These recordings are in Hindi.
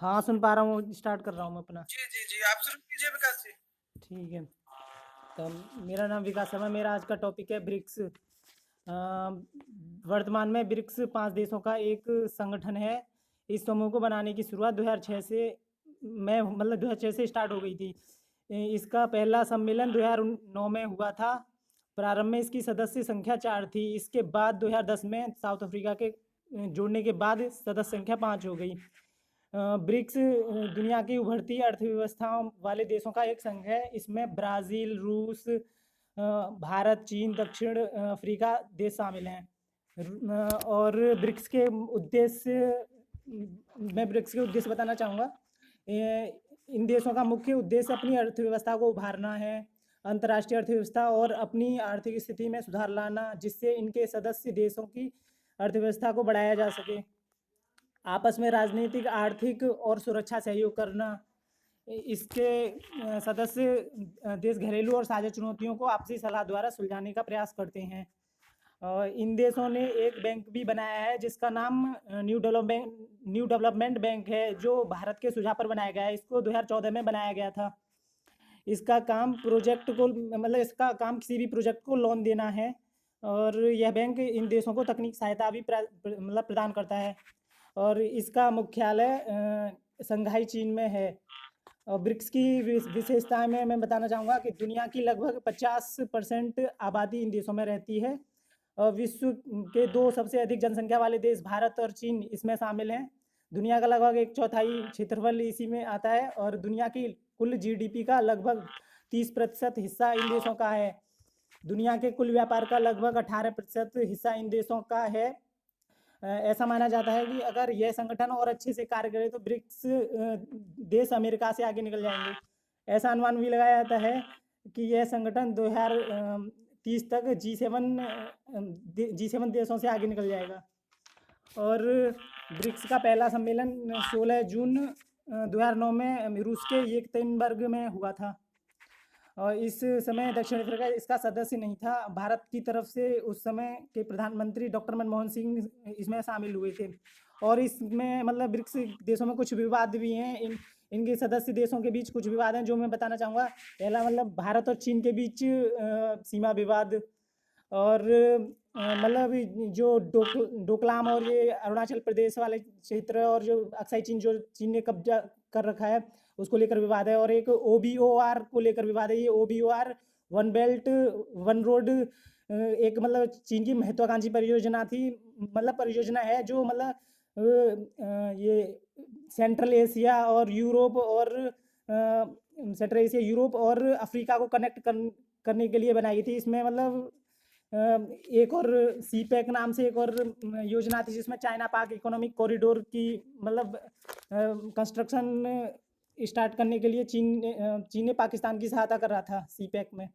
हाँ, सुन पा रहा हूँ, स्टार्ट कर रहा हूँ मैं अपना। जी, जी, जी, आप शुरू कीजिए विकास जी। ठीक है। तो मेरा नाम विकास शर्मा, मेरा आज का टॉपिक है ब्रिक्स। वर्तमान में ब्रिक्स 5 देशों का एक संगठन है। इस समूह को बनाने की शुरुआत 2006 से में 2006 से स्टार्ट हो गई थी। इसका पहला सम्मेलन 2009 में हुआ था। प्रारंभ में इसकी सदस्य संख्या 4 थी। इसके बाद 2010 में साउथ अफ्रीका के जोड़ने के बाद सदस्य संख्या 5 हो गई। ब्रिक्स दुनिया की उभरती अर्थव्यवस्थाओं वाले देशों का एक संघ है। इसमें ब्राज़ील, रूस, भारत, चीन, दक्षिण अफ्रीका देश शामिल हैं। और ब्रिक्स के उद्देश्य मैं ब्रिक्स के उद्देश्य बताना चाहूँगा। इन देशों का मुख्य उद्देश्य अपनी अर्थव्यवस्था को उभारना है, अंतर्राष्ट्रीय अर्थव्यवस्था और अपनी आर्थिक स्थिति में सुधार लाना, जिससे इनके सदस्य देशों की अर्थव्यवस्था को बढ़ाया जा सके। आपस में राजनीतिक, आर्थिक और सुरक्षा सहयोग करना। इसके सदस्य देश घरेलू और साझा चुनौतियों को आपसी सलाह द्वारा सुलझाने का प्रयास करते हैं। इन देशों ने एक बैंक भी बनाया है जिसका नाम न्यू डेवलपमेंट बैंक है, जो भारत के सुझाव पर बनाया गया है। इसको 2014 में बनाया गया था। इसका काम किसी भी प्रोजेक्ट को लोन देना है। और यह बैंक इन देशों को तकनीक सहायता भी प्रदान करता है। और इसका मुख्यालय शंघाई चीन में है। और ब्रिक्स की विशेषताएं में मैं बताना चाहूँगा कि दुनिया की लगभग 50% आबादी इन देशों में रहती है। और विश्व के 2 सबसे अधिक जनसंख्या वाले देश भारत और चीन इसमें शामिल हैं। दुनिया का लगभग एक चौथाई क्षेत्रफल इसी में आता है। और दुनिया की कुल जीडीपी का लगभग 30% हिस्सा इन देशों का है। दुनिया के कुल व्यापार का लगभग 18% हिस्सा इन देशों का है। ऐसा माना जाता है कि अगर यह संगठन और अच्छे से कार्य करे तो ब्रिक्स देश अमेरिका से आगे निकल जाएंगे। ऐसा अनुमान भी लगाया जाता है कि यह संगठन 2030 तक जी7 देशों से आगे निकल जाएगा। और ब्रिक्स का पहला सम्मेलन 16 जून 2009 में रूस के येकतेनबर्ग में हुआ था। और इस समय दक्षिण अफ्रीका इसका सदस्य नहीं था। भारत की तरफ से उस समय के प्रधानमंत्री डॉक्टर मनमोहन सिंह इसमें शामिल हुए थे। और इसमें ब्रिक्स देशों में कुछ विवाद भी हैं। इनके सदस्य देशों के बीच कुछ विवाद हैं जो मैं बताना चाहूँगा। पहला भारत और चीन के बीच सीमा विवाद। और जो डोकलाम और ये अरुणाचल प्रदेश वाले क्षेत्र और जो अक्साई चीन जो चीन ने कब्जा कर रखा है उसको लेकर विवाद है। और एक OBOR को लेकर विवाद है। ये OBOR one belt one road एक चीन की महत्वाकांक्षी परियोजना थी। परियोजना है जो ये सेंट्रल एशिया और यूरोप और सेंट्रल एशिया यूरोप और अफ्रीका को करने के लिए बनाई थी। इसमें एक और CPEC नाम से एक और योजना थी जिसमें चाइना पाक इकोनॉमिक कॉरिडोर की कंस्ट्रक्शन स्टार्ट करने के लिए चीन ने पाकिस्तान की सहायता कर रहा था CPEC में,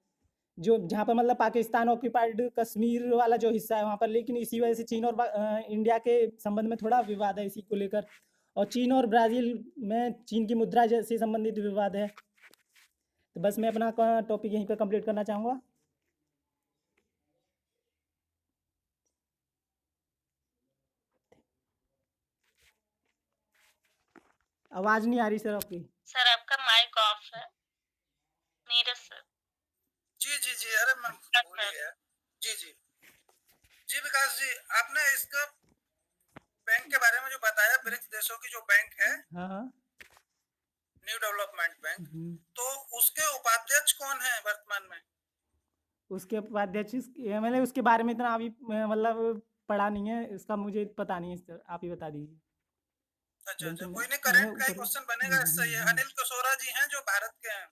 जो जहाँ पर पाकिस्तान ऑक्यूपाइड कश्मीर वाला जो हिस्सा है वहाँ पर। लेकिन इसी वजह से चीन और इंडिया के संबंध में थोड़ा विवाद है इसी को लेकर। और चीन और ब्राज़ील में चीन की मुद्रा से संबंधित विवाद है। तो बस मैं अपना टॉपिक यहीं पर कंप्लीट करना चाहूँगा। आवाज़ नहीं आ रही सर आपकी। सर आपका माइक ऑफ है। नीरज सर। जी, जी, जी, अरे मैं भूल ही गया। जी, जी। जी विकास जी, आपने इसका बैंक के बारे में जो बताया, ब्रिक्स देशों की जो बैंक है, हाँ हाँ। न्यू डेवलपमेंट बैंक, तो उसके उपाध्यक्ष कौन है वर्तमान में? उसके उपाध्यक्ष मैंने उसके बारे में इतना अभी पढ़ा नहीं है। इसका मुझे पता नहीं है सर, आप ही बता दीजिए। अच्छा, अच्छा, कोई नहीं, मैंने करंट का ही ऊपर क्वेश्चन बनेगा इससे। ये अनिल कशोरा जी हैं जो भारत के हैं।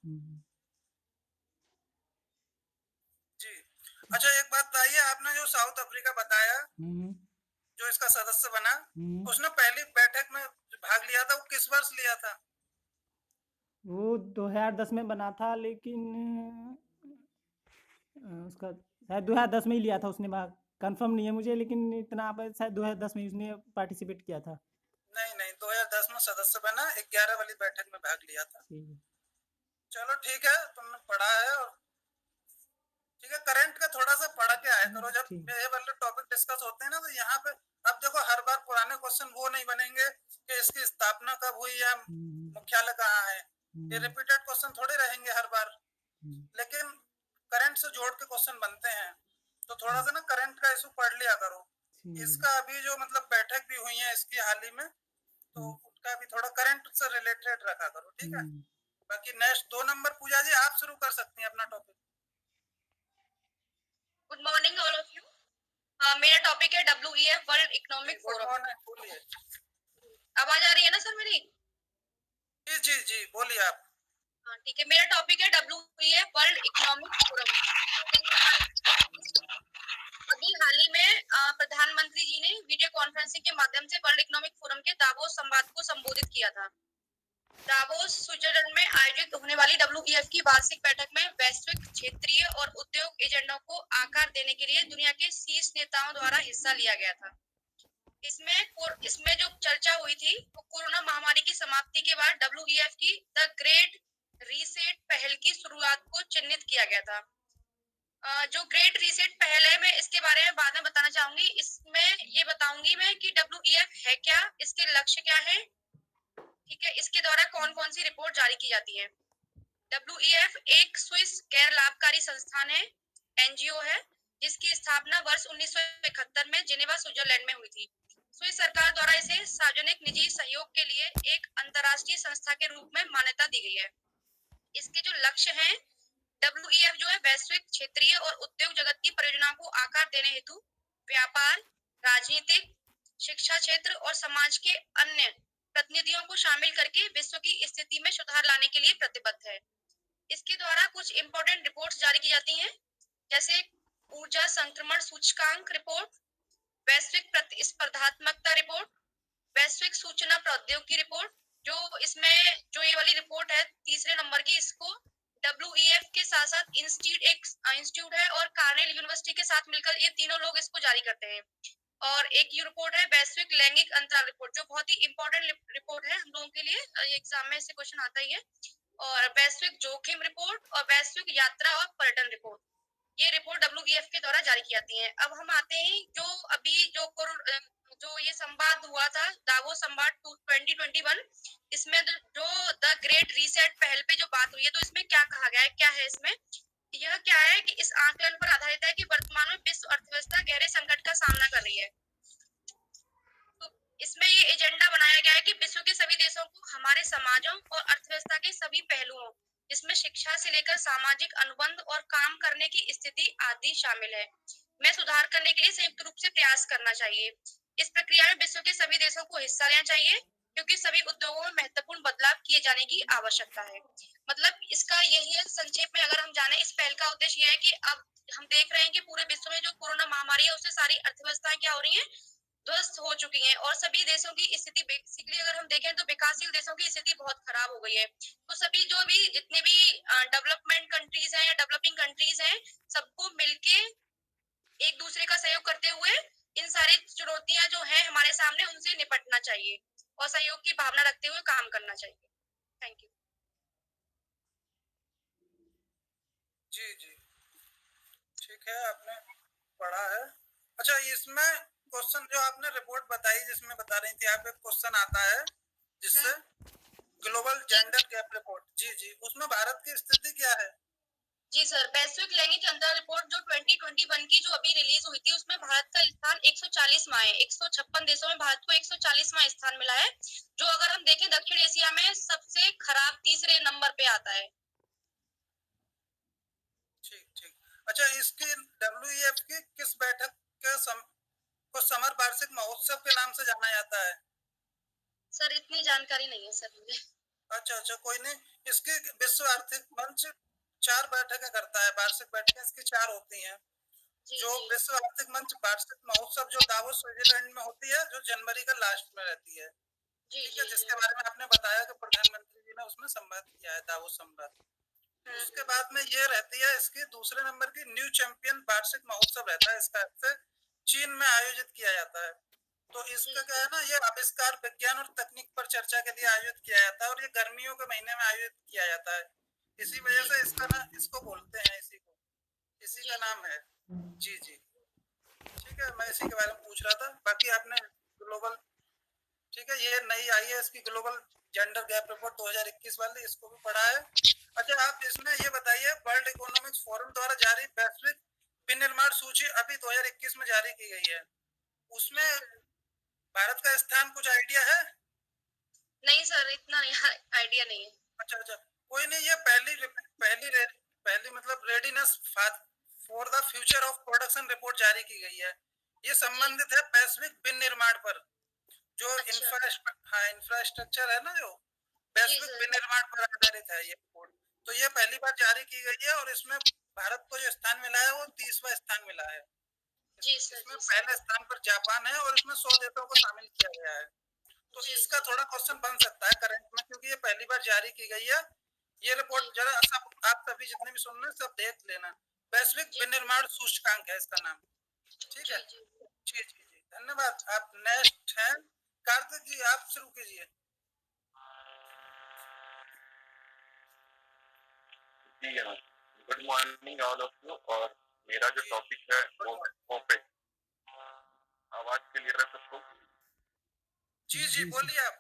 जी। अच्छा, एक बात बताइए, आपने जो साउथ अफ्रीका बताया जो इसका सदस्य बना, उसने पहली बैठक में भाग लिया था, वो किस वर्ष लिया था? वो 2010 में बना था, लेकिन उसका शायद 2010 में ही लिया था उसने भाग। कंफर्म नहीं है मुझे, लेकिन इतना शायद 2010 में ही उसने पार्टिसिपेट किया था। नहीं, नहीं, 2010 में सदस्य बना, 11 वाली बैठक में भाग लिया था। चलो ठीक है, तुमने पढ़ा है। और ठीक है, करंट का थोड़ा सा पढ़ के आया करो। जब ये वाले टॉपिक डिस्कस होते हैं ना, तो यहाँ पे अब देखो हर बार पुराने क्वेश्चन वो नहीं बनेंगे कि इसकी स्थापना कब हुई या मुख्यालय कहाँ है, ये रिपीटेड क्वेश्चन थोड़े रहेंगे हर बार, लेकिन करंट से जोड़ के क्वेश्चन बनते हैं, तो थोड़ा सा ना करंट का इशू पढ़ लिया करो। इसका अभी जो मतलब बैठक भी हुई है इसकी हाल ही में, तो उनका भी थोड़ा करंट से रिलेटेड रखा करो, ठीक है। बाकी नेक्स्ट 2 नंबर पूजा जी आप शुरू कर सकती हैं अपना topic. Good morning all of you. मेरा टॉपिक है WEF वर्ल्ड इकोनॉमिक फोरम। बोलिए। आवाज आ रही है ना सर मेरी? जी जी जी बोलिए आप। हाँ ठीक है, मेरा टॉपिक है WEF वर्ल्ड इकोनॉमिक फोरम। अभी हाल ही में प्रधानमंत्री जी ने वीडियो कॉन्फ्रेंसिंग के माध्यम से वर्ल्ड इकोनॉमिक फोरम के दावोस संवाद को संबोधित किया था। दावोस स्विट्जरलैंड में आयोजित होने वाली WEF की वार्षिक बैठक में वैश्विक, क्षेत्रीय और उद्योग एजेंडा को आकार देने के लिए दुनिया के शीर्ष नेताओं द्वारा हिस्सा लिया गया था। इसमें जो चर्चा हुई थी वो कोरोना महामारी की समाप्ति के बाद WEF की द ग्रेट रीसेट पहल की शुरुआत को चिन्हित किया गया था। जो ग्रेट रीसेट पहल है, मैं इसके बारे में बाद में बताना चाहूंगी। इसमें ये बताऊंगी मैं कि WEF है क्या, इसके लक्ष्य क्या है, ठीक है, इसके द्वारा कौन कौन सी रिपोर्ट जारी की जाती है। WEF एक स्विस गैर लाभकारी संस्थान है, NGO है, जिसकी स्थापना वर्ष 1971 में जिनेवा स्विट्जरलैंड में हुई थी। स्विस सरकार द्वारा इसे सार्वजनिक निजी सहयोग के लिए एक अंतर्राष्ट्रीय संस्था के रूप में मान्यता दी गई है। इसके जो लक्ष्य हैं, WEF जो है वैश्विक, क्षेत्रीय और उद्योग जगत की परियोजनाओं को आकार देने हेतु व्यापार, राजनीतिक, शिक्षा क्षेत्र और समाज के अन्य प्रतिनिधियों को शामिल करके विश्व की स्थिति में सुधार लाने के लिए प्रतिबद्ध है। इसके द्वारा कुछ इंपॉर्टेंट रिपोर्ट्स जारी की जाती हैं, जैसे ऊर्जा संक्रमण सूचकांक रिपोर्ट, वैश्विक प्रतिस्पर्धात्मकता रिपोर्ट, वैश्विक सूचना प्रौद्योगिकी रिपोर्ट। जो इसमें जो ये वाली रिपोर्ट है 3 नंबर की, इसको WEF के साथ साथ इंस्टीट्यूट है और कार्नेल यूनिवर्सिटी के साथ मिलकर ये तीनों लोग इसको जारी करते हैं। और एक ये रिपोर्ट है वैश्विक लैंगिक अंतराल रिपोर्ट, जो बहुत ही इंपॉर्टेंट रिपोर्ट है हम लोगों के लिए, एग्जाम में से क्वेश्चन आता ही है। और वैश्विक जोखिम रिपोर्ट और वैश्विक यात्रा और पर्यटन रिपोर्ट, ये रिपोर्ट WEF के द्वारा जारी की जाती है। अब हम आते हैं जो अभी जो ये संवाद हुआ था, दावोस संवाद 2021, इसमें जो द ग्रेट रीसेट पहल पे जो बात हुई है, तो इसमें क्या कहा गया है, क्या है इसमें, यह क्या है कि इस आकलन पर आधारित है कि वर्तमान में विश्व अर्थव्यवस्था गहरे संकट का सामना कर रही है। तो इसमें ये एजेंडा बनाया गया है कि विश्व के सभी देशों को हमारे समाजों और अर्थव्यवस्था के सभी पहलुओं, जिसमें शिक्षा से लेकर सामाजिक अनुबंध और काम करने की स्थिति आदि शामिल है, में सुधार करने के लिए संयुक्त रूप से प्रयास करना चाहिए। इस प्रक्रिया में विश्व के सभी देशों को हिस्सा लेना चाहिए, क्योंकि सभी उद्योगों में महत्वपूर्ण बदलाव किए जाने की आवश्यकता है। मतलब इसका यही है, संक्षेप में अगर हम जाने, इस पहल का उद्देश्य यह है कि अब हम देख रहे हैं कि पूरे विश्व में जो कोरोना महामारी है उससे सारी अर्थव्यवस्थाएं क्या हो रही हैं, ध्वस्त हो चुकी हैं, और सभी देशों की स्थिति बेसिकली अगर हम देखें तो विकासशील देशों की स्थिति बहुत खराब हो गई है। तो सभी जो भी जितने भी डेवलपमेंट कंट्रीज हैं या डेवलपिंग कंट्रीज हैं, सबको मिलके एक दूसरे का सहयोग करते हुए इन सारी चुनौतियां जो है हमारे सामने, उनसे निपटना चाहिए और सहयोग की भावना रखते हुए काम करना चाहिए। Thank you. जी जी ठीक है, आपने पढ़ा है। अच्छा, इसमें क्वेश्चन जो आपने रिपोर्ट बताई जिसमें बता रही थी आप, एक क्वेश्चन आता है जिससे ग्लोबल जेंडर गैप रिपोर्ट, जी जी, उसमें भारत की स्थिति क्या है? जी सर, वैश्विक लैंगिक अंतर रिपोर्ट जो 2021 की जो अभी रिलीज हुई थी, उसमें भारत का स्थान 140वां है। 156 देशों में भारत को 140वां स्थान मिला है, जो अगर हम देखें दक्षिण एशिया में सबसे खराब 3रे नंबर पे आता है। ठीक ठीक। अच्छा, इसकी WEF की किस बैठक के को समर वार्षिक महोत्सव के नाम से जाना जाता है? सर इतनी जानकारी नहीं है सर मुझे। अच्छा अच्छा, कोई नहीं। इसकी विश्व आर्थिक मंच 4 बैठकें करता है, वार्षिक बैठकें इसकी 4 होती हैं। जो विश्व आर्थिक मंच वार्षिक महोत्सव जो दावोस स्विट्जरलैंड में होती है, जो जनवरी का लास्ट में रहती है, ठीक है, जिसके बारे में आपने बताया कि प्रधानमंत्री जी ने उसमें संवाद किया है, दावोस संवाद। उसके बाद में ये रहती है इसकी दूसरे नंबर की न्यू चैंपियन वार्षिक महोत्सव रहता है, इसका से चीन में आयोजित किया जाता है। तो इसका क्या है ना, ये आविष्कार, विज्ञान और तकनीक पर चर्चा के लिए आयोजित किया जाता है, और ये गर्मियों के महीने में आयोजित किया जाता है। इसी वजह से इसका ना, इसको बोलते हैं, इसी का नाम है। जी जी ठीक ठीक है, मैं इसी के बारे में पूछ रहा था। बाकी आपने ग्लोबल, ठीक है, ये नई आई है इसकी ग्लोबल जेंडर गैप रिपोर्ट 2021 वाली, इसको भी पढ़ा है। अच्छा, आप इसमें ये बताइए, वर्ल्ड इकोनॉमिक फोरम द्वारा जारी वैश्विक विनिर्माण सूची अभी 2021 में जारी की गई है, उसमें भारत का स्थान कुछ आइडिया है? नहीं सर, इतना आइडिया नहीं है। अच्छा अच्छा, कोई नहीं, ये पहली मतलब readiness for the future of production report जारी की गई है। ये संबंधित है वैश्विक विनिर्माण पर, जो इंफ्रास्ट्रक्चर है ना, जो वैश्विक विनिर्माण पर आधारित है ये रिपोर्ट। तो ये पहली बार जारी की गई है और इसमें भारत को जो स्थान मिला है वो 30वां स्थान मिला है। इसमें पहले स्थान पर जापान है और इसमें 100 देशों को शामिल किया गया है। तो इसका थोड़ा क्वेश्चन बन सकता है करंट में, क्योंकि ये पहली बार जारी की गई है। ये रिपोर्ट जरा सब आप सभी जितने भी सुन रहे हैं सब देख लेना। वैश्विक विनिर्माण सूचकांक है इसका नाम, ठीक है? जी जी जी, धन्यवाद। आप नेक्स्ट हैं कार्तिक जी, आप शुरू कीजिए। जी हाँ, good morning all of you. और मेरा जो टॉपिक है वो ओपेक। आवाज क्लियर है सबको? जी जी बोलिए आप।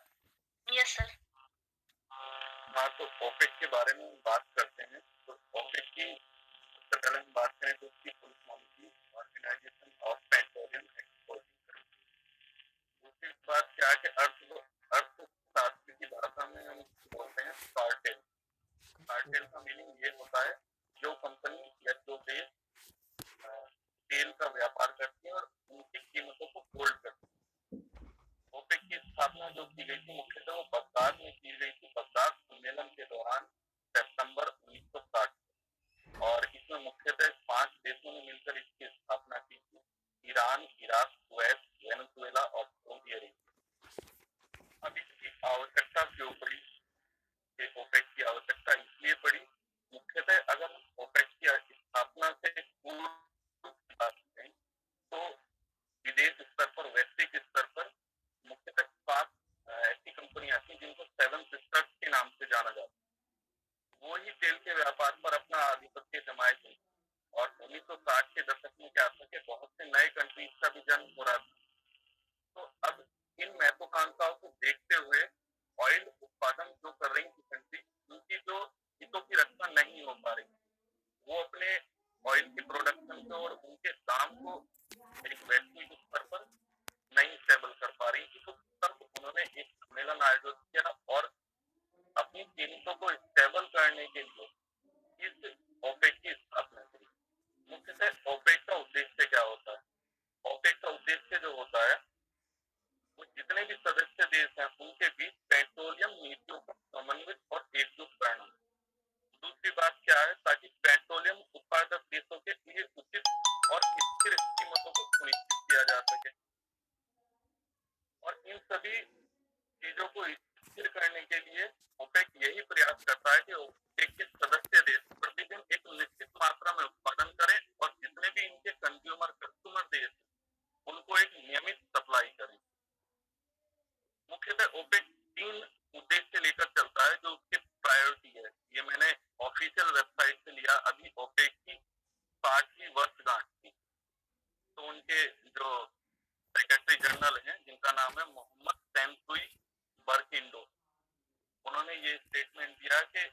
Yes sir. हाँ, तो ओपेक के बारे में बात करते हैं। तो ओपेक की सबसे पहले हम बात करें तो उसकी फुल फॉर्म थी organisation of petroleum exporting countries. दूसरी बात क्या है कि अर्थशास्त्र की भाषा में हम बोलते हैं कार्टेल। कार्टेल का मीनिंग ये होता है जो कंपनी या जो देश तेल का व्यापार करती है और उनकी कीमतों को होल्ड करती है। ओपेक की स्थापना जो की गई थी मुख्यतः वो बगदाद में की गई थी, बगदाद सम्मेलन के दौरान सितंबर 1960, और इसमें मुख्यतः 5 देशों ने मिलकर इसकी स्थापना की थी: ईरान, इराक, कुवैत, वेनेजुएला और सऊदी अरेबिया। अब इसकी आवश्यकता क्यों पड़ी? ओपेक की आवश्यकता इसलिए पड़ी, मुख्यतः अगर ओपेक की स्थापना से पूर्व बात करें तो विदेश स्तर पर, वैश्विक स्तर पर मुख्यतः 7 ऐसी कंपनियां थी जिनको 7 सिस्टर्स के नाम से जाना जाता है। वो ही तेल के व्यापार पर अपना आधिपत्य जमाए थे। और 1960 के दशक में क्या था कि बहुत से नए कंट्रीज का भी जन्म हो रहा था। तो अब इन महत्वाकांक्षाओं को देखते हुए ऑयल उत्पादन जो कर रही थी कंट्री, उनकी जो हितों की रक्षा नहीं हो पा रही, वो अपने ऑयल की प्रोडक्शन को और उनके दाम को एक वैश्विक स्तर पर नहीं स्टेबल कर पा रही थी। तो तब उन्होंने एक सम्मेलन आयोजित किया और अपनी कीमतों को स्टेबल करने के लिए इस ओपेक की स्थापना करी। मुख्यतः ओपेक का उद्देश्य क्या होता है? ओपेक का उद्देश्य जो होता है वो जितने भी सदस्य देश हैं उनके बीच पेट्रोलियम नीतियों का समन्वित और एकजुट करना। दूसरी बात क्या है? ताकि पेट्रोलियम उत्पादक देशों के लिए उचित और स्थिर कीमतों को सुनिश्चित किया जा सके। और इन सभी चीजों को स्थिर करने के लिए ओपेक यही प्रयास करता है कि ओपेक के सदस्य देश प्रतिदिन एक निश्चित मात्रा में उत्पादन करें और जितने भी इनके कस्टमर देश उनको एक नियमित सप्लाई करें। मुख्यतः ओपेक 3 उद्देश्य लेकर चलता है जो उसकी प्रायोरिटी है। ये मैंने ऑफिशियल वेबसाइट से लिया। अभी ओपेक की 60वीं वर्षगांठ थी, तो उनके जो सेक्रेटरी जनरल हैं जिनका नाम है मोहम्मद सेंसुई बरकिंडो, उन्होंने ये स्टेटमेंट दिया कि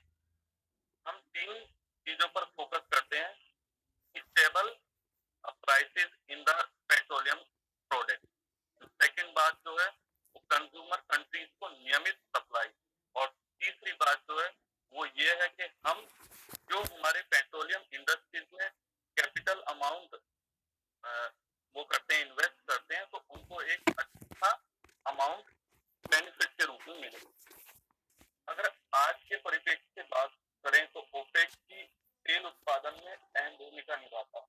हम 3 चीजों पर फोकस करते हैं: stable prices in the petroleum product, second बात जो है वो कंज्यूमर कंट्रीज को नियमित सप्लाई, और तीसरी बात जो है वो ये है कि हम जो हमारे पेट्रोलियम इंडस्ट्रीज में कैपिटल अमाउंट वो करते हैं, इन्वेस्ट करते हैं, तो उनको एक अच्छा अमाउंट बेनिफिट के रूप में मिले। अगर आज के परिप्रेक्ष्य से बात करें तो ओपेक की तेल उत्पादन में अहम भूमिका निभाता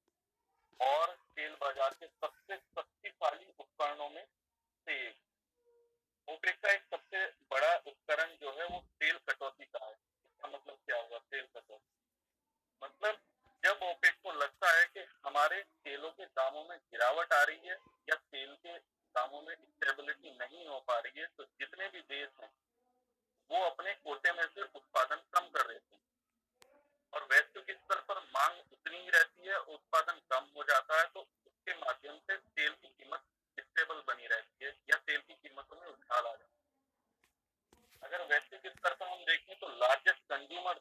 और तेल बाजार के सबसे शक्तिशाली उपकरणों में से एक। ओपेक का एक सबसे बड़ा उपकरण जो है वो तेल कटौती का है। इसका मतलब क्या हुआ? तेल कटौती मतलब जब ओपेक को लगता है कि हमारे तेलों के दामों में गिरावट आ रही है या तेल के दामों में स्टेबिलिटी नहीं हो पा रही है, तो जितने भी देश हैं वो अपने कोटे में से उत्पादन कम कर रहे थे और वैश्विक स्तर पर मांग उतनी ही रहती है, उत्पादन कम हो जाता है, तो उसके माध्यम से तेल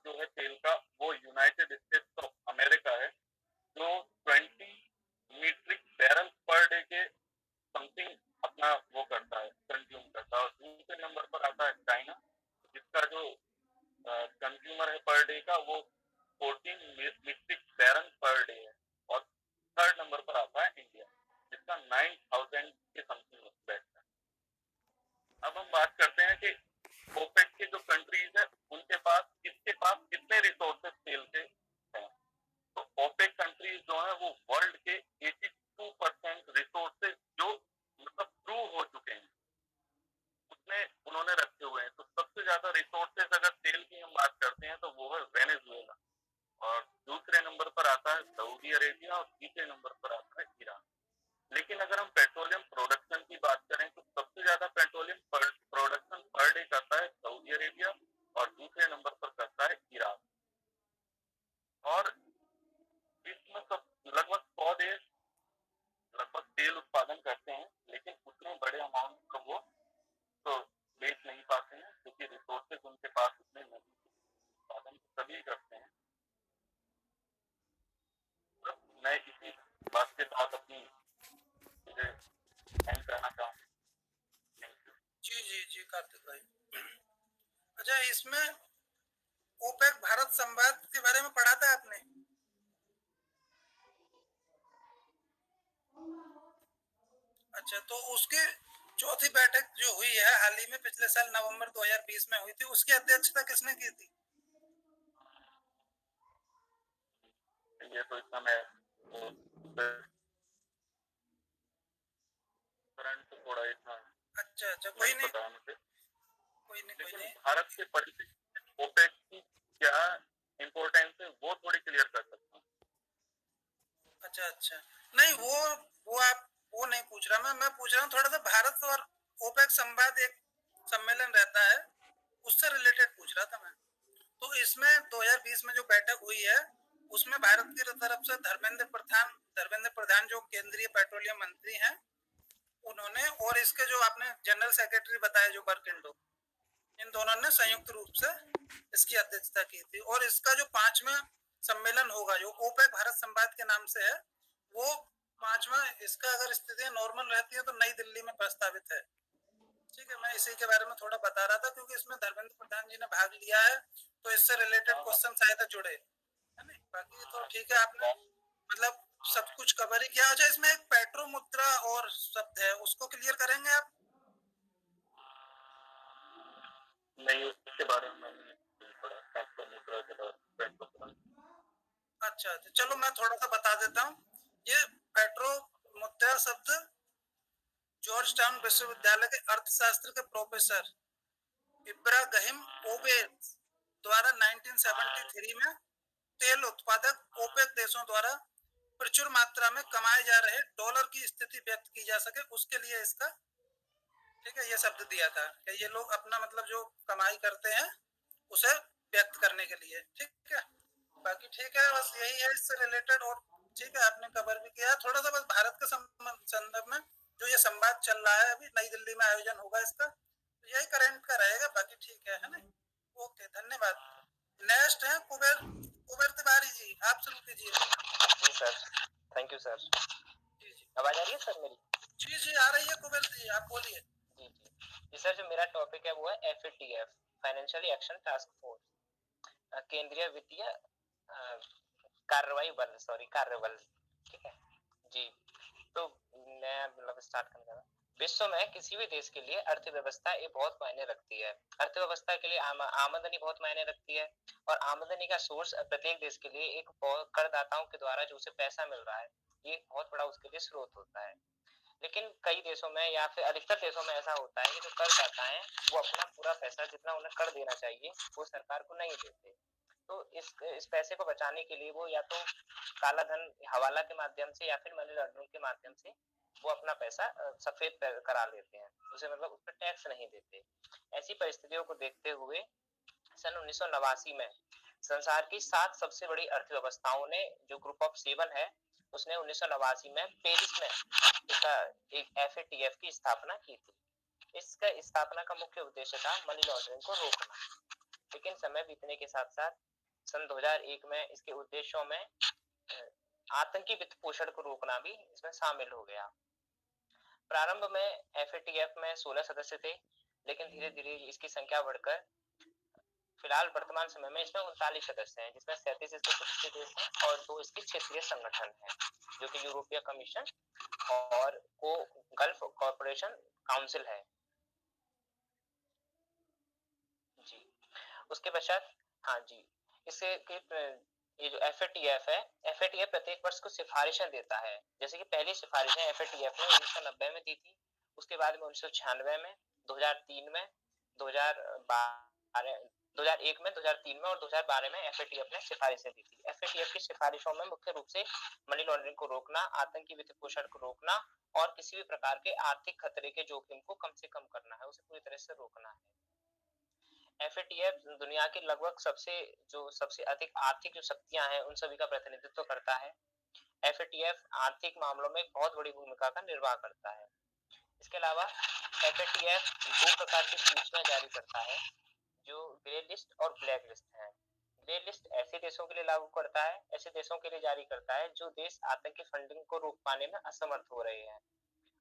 जो है तेल का वो यूनाइटेड स्टेट्स ऑफ अमेरिका है, जो 20 मीट्रिक बैरल पर डे के समथिंग अपना वो करता है, कंज्यूम करता है। और दूसरे नंबर पर आता है चाइना, जिसका जो कंज्यूमर है पर डे का वो 14 मीट्रिक बैरल पर डे है। और थर्ड नंबर पर आता है इंडिया, जिसका 9000 के समथिंग बैठता है। अब हम बात करते हैं कि ओपेक के जो कंट्रीज है उनके पास कितने रिसोर्सेज तेल के हैं। तो ओपेक कंट्रीज जो है वो वर्ल्ड के 82% रिसोर्सेज जो मतलब प्रूव हो चुके हैं उसमें उन्होंने रखे हुए हैं। तो सबसे ज्यादा रिसोर्सेज अगर तेल की हम बात करते हैं तो वो है वेनेजुएला, और दूसरे नंबर पर आता है सऊदी अरेबिया, और तीसरे नंबर पर आता है ईरान। लेकिन अगर हम पेट्रोलियम प्रोडक्शन की बात करें तो सबसे ज्यादा पेट्रोलियम प्रोडक्शन पर डे करता है सऊदी अरेबिया, और दूसरे नंबर पर करता है ईरान। और इसमें सब लगभग 100 देश लगभग तेल उत्पादन करते हैं, लेकिन उतने बड़े अमाउंट को वो तो बेच नहीं पाते हैं, क्योंकि रिसोर्सेज उनके पास उतने नहीं। उत्पादन सभी करते हैं। तो मैं इसी बात के साथ अपनी एंड करना चाहूँगा। जी जी जी कार्तिक भाई। अच्छा, इसमें ओपेक भारत संवाद के बारे में पढ़ा था आपने? अच्छा, तो उसके चौथी बैठक जो हुई है हाल ही में पिछले साल नवंबर 2020 में हुई थी, उसकी अध्यक्षता किसने की थी? ये तो इतना मैं करंट थोड़ा इतना अच्छा अच्छा, कोई नहीं पता मुझे। कोई नहीं कोई लेकिन नहीं। भारत के परिप्रेक्ष्य ओपेक की क्या इम्पोर्टेंस है वो थोड़ी क्लियर कर सकता हूँ। अच्छा अच्छा, नहीं वो आप वो नहीं पूछ रहा मैं पूछ रहा हूँ थोड़ा सा भारत और ओपेक संवाद एक सम्मेलन रहता है, उससे रिलेटेड पूछ रहा था मैं। तो इसमें 2020 में जो बैठक हुई है उसमें भारत की तरफ से धर्मेंद्र प्रधान जो केंद्रीय पेट्रोलियम मंत्री हैं उन्होंने, और इसके जो आपने जनरल सेक्रेटरी बताया जो बर्किंडो, इन दोनों ने संयुक्त रूप से इसकी अध्यक्षता की थी। और इसका जो 5वां सम्मेलन होगा जो ओपेक भारत संवाद के नाम से है, वो 5वां, इसका अगर स्थितियां नॉर्मल रहती है तो नई दिल्ली में प्रस्तावित है। ठीक है, मैं इसी के बारे में थोड़ा बता रहा था क्योंकि इसमें धर्मेंद्र प्रधान जी ने भाग लिया है, तो इससे रिलेटेड क्वेश्चन शायद जुड़े, है नहीं? बाकी तो ठीक है, आपने मतलब सब कुछ कवर ही किया। अच्छा, इसमें एक पेट्रो मुद्रा और शब्द है, उसको क्लियर करेंगे आप? नहीं, उसके बारे में मैंने पढ़ा, पेट्रो मुद्रा के बारे। अच्छा, तो चलो मैं थोड़ा सा बता देता हूँ। ये पेट्रो मुद्रा शब्द जॉर्ज टाउन विश्वविद्यालय के अर्थशास्त्र के प्रोफेसर इब्राहिम ओबेद द्वारा 1973 में तेल उत्पादक ओपेक देशों द्वारा प्रचुर मात्रा में कमाए जा रहे डॉलर की स्थिति व्यक्त की जा सके उसके लिए इसका, ठीक है, ये शब्द दिया था कि ये लोग अपना मतलब जो कमाई करते हैं उसे व्यक्त करने के लिए। ठीक है, बाकी ठीक है, बस यही है इससे रिलेटेड। और ठीक है, आपने कवर भी किया थोड़ा सा। बस भारत के संदर्भ में जो ये संवाद चल रहा है अभी नई दिल्ली में आयोजन होगा इसका, तो यही करंट का रहेगा। बाकी ठीक है ना? ओके, धन्यवाद। नेक्स्ट है कुबेर तिवारी जी, आप शुरू कीजिए। जी सर, थैंक यू सर। जी जी, आवाज आ रही है सर मेरी? जी जी आ रही है कुबेर जी, आप बोलिए। जी जी सर, जो मेरा टॉपिक है वो है FATF, financial action task force, केंद्रीय वित्तीय कार्यबल। ठीक है जी, तो मैं मतलब स्टार्ट करने लगा। विश्व में किसी भी देश के लिए अर्थव्यवस्था ये बहुत मायने रखती है। अर्थव्यवस्था के लिए आमदनी बहुत मायने रखती है, और आमदनी का सोर्स प्रत्येक देश के लिए एक करदाताओं के द्वारा जो उसे पैसा मिल रहा है, ये बहुत बड़ा उसके लिए स्रोत होता है। लेकिन कई देशों में या फिर अधिकतर देशों में ऐसा होता है कि जो करदाता है वो अपना पूरा पैसा जितना उन्हें कर देना चाहिए वो सरकार को नहीं देते। तो इस पैसे को बचाने के लिए वो या तो काला धन हवाला के माध्यम से या फिर मनी लॉन्ड्रिंग के माध्यम से वो अपना पैसा सफेद करा लेते हैं, उसे मतलब उस पर टैक्स नहीं देते। ऐसी परिस्थितियों को देखते हुए सन 1989 में संसार की 7 सबसे बड़ी अर्थव्यवस्थाओं ने, जो ग्रुप ऑफ 7 है, उसने 1989 में पेरिस में इसका एक FATF की स्थापना की थी। इसका स्थापना का मुख्य उद्देश्य था मनी लॉन्ड्रिंग को रोकना। लेकिन समय बीतने के साथ साथ सन 2001 में इसके उद्देश्यों में आतंकी वित्त पोषण को रोकना भी इसमें शामिल हो गया। प्रारंभ में FATF में 16 सदस्य थे, लेकिन धीरे धीरे इसकी संख्या बढ़कर फिलहाल वर्तमान समय में इसमें 39 सदस्य हैं, जिसमें 37 इसके सदस्य देश हैं और 2 इसके क्षेत्रीय संगठन हैं, जो कि यूरोपीय कमीशन और गल्फ कॉर्पोरेशन काउंसिल है। जी, उसके पश्चात हाँ जी, इससे ये जो FATF है, FATF प्रत्येक वर्ष को सिफारिशें देता है। जैसे कि पहली सिफारिशें FATF ने 1990 में दी थी, उसके बाद में 1996 में, 2003 में, 2001 में, 2003 में और 2012 में FATF ने सिफारिशें दी थी। FATF की सिफारिशों में मुख्य रूप से मनी लॉन्ड्रिंग को रोकना, आतंकी वित्त पोषण को रोकना और किसी भी प्रकार के आर्थिक खतरे के जोखिम को कम से कम करना है, उसे पूरी तरह से रोकना है। FATF दुनिया की लगभग सबसे अधिक आर्थिक जो शक्तियां हैं उन सभी का प्रतिनिधित्व करता है। FATF आर्थिक मामलों में बहुत बड़ी भूमिका का निर्वाह करता है। इसके अलावा FATF 2 प्रकार की सूचना जारी करता है, जो ग्रे लिस्ट और ब्लैक लिस्ट है। ग्रे लिस्ट ऐसे देशों के लिए लागू करता है, ऐसे देशों के लिए जारी करता है जो देश आतंकी फंडिंग को रोक पाने में असमर्थ हो रहे हैं,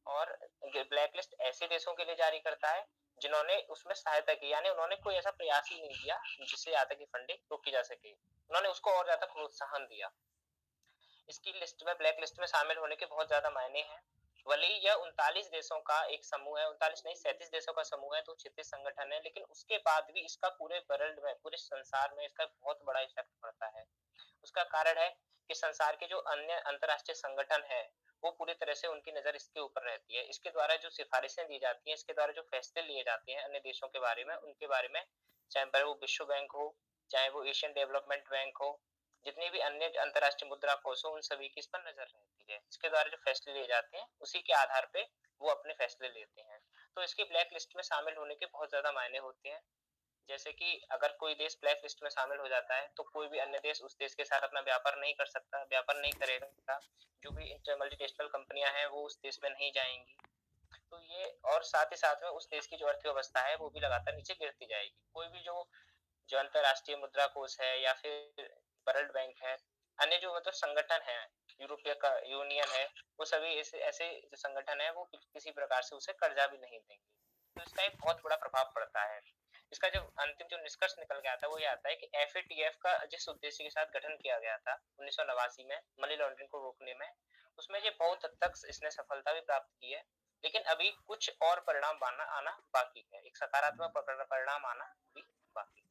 और ब्लैक लिस्ट ऐसे देशों के लिए जारी करता है जिन्होंने उसमें सहायता की, यानी उन्होंने कोई ऐसा प्रयास ही नहीं किया जिससे आतंकी फंडिंग रोकी जा सके, उन्होंने उसको और ज्यादा प्रोत्साहन दिया। इसकी लिस्ट में, ब्लैक लिस्ट में शामिल होने के बहुत ज्यादा मायने हैं। भले ही यह 39 देशों का एक समूह है, 39 नहीं 37 देशों का समूह है, 2 क्षेत्रीय संगठन है, लेकिन उसके बाद भी इसका पूरे वर्ल्ड में, पूरे संसार में इसका बहुत बड़ा इफेक्ट पड़ता है। उसका कारण है कि संसार के जो अन्य अंतरराष्ट्रीय संगठन है वो पूरी तरह से उनकी नजर इसके ऊपर रहती है। इसके द्वारा जो सिफारिशें दी जाती हैं, इसके द्वारा जो फैसले लिए जाते हैं अन्य देशों के बारे में, उनके बारे में, चाहे वो विश्व बैंक हो, चाहे वो एशियन डेवलपमेंट बैंक हो, जितनी भी अन्य अंतरराष्ट्रीय मुद्रा कोष हो, उन सभी की इस पर नजर रहती है। इसके द्वारा जो फैसले लिए जाते हैं उसी के आधार पे वो अपने फैसले लेते हैं। तो इसकी ब्लैक लिस्ट में शामिल होने के बहुत ज्यादा मायने होते हैं। जैसे कि अगर कोई देश ब्लैक लिस्ट में शामिल हो जाता है तो कोई भी अन्य देश उस देश के साथ अपना व्यापार नहीं कर सकता, व्यापार नहीं करेगा, जो भी मल्टीनेशनल कंपनियां हैं वो उस देश में नहीं जाएंगी। तो ये, और साथ ही साथ में उस देश की जो अर्थव्यवस्था है वो भी लगातार नीचे गिरती जाएगी। कोई भी जो अंतरराष्ट्रीय मुद्रा कोष है या फिर वर्ल्ड बैंक है, अन्य जो मतलब संगठन है, यूरोपीय का यूनियन है, वो सभी ऐसे जो संगठन है वो किसी प्रकार से उसे कर्जा भी नहीं देंगे। तो इसका एक बहुत बड़ा प्रभाव पड़ता है। इसका जो अंतिम जो निष्कर्ष निकल के आता है वो ये आता है कि FATF का जिस उद्देश्य के साथ गठन किया गया था 1989 में मनी लॉन्ड्रिंग को रोकने में, उसमें ये बहुत हद तक इसने सफलता भी प्राप्त की है, लेकिन अभी कुछ और परिणाम आना बाकी है, एक सकारात्मक परिणाम आना भी बाकी है।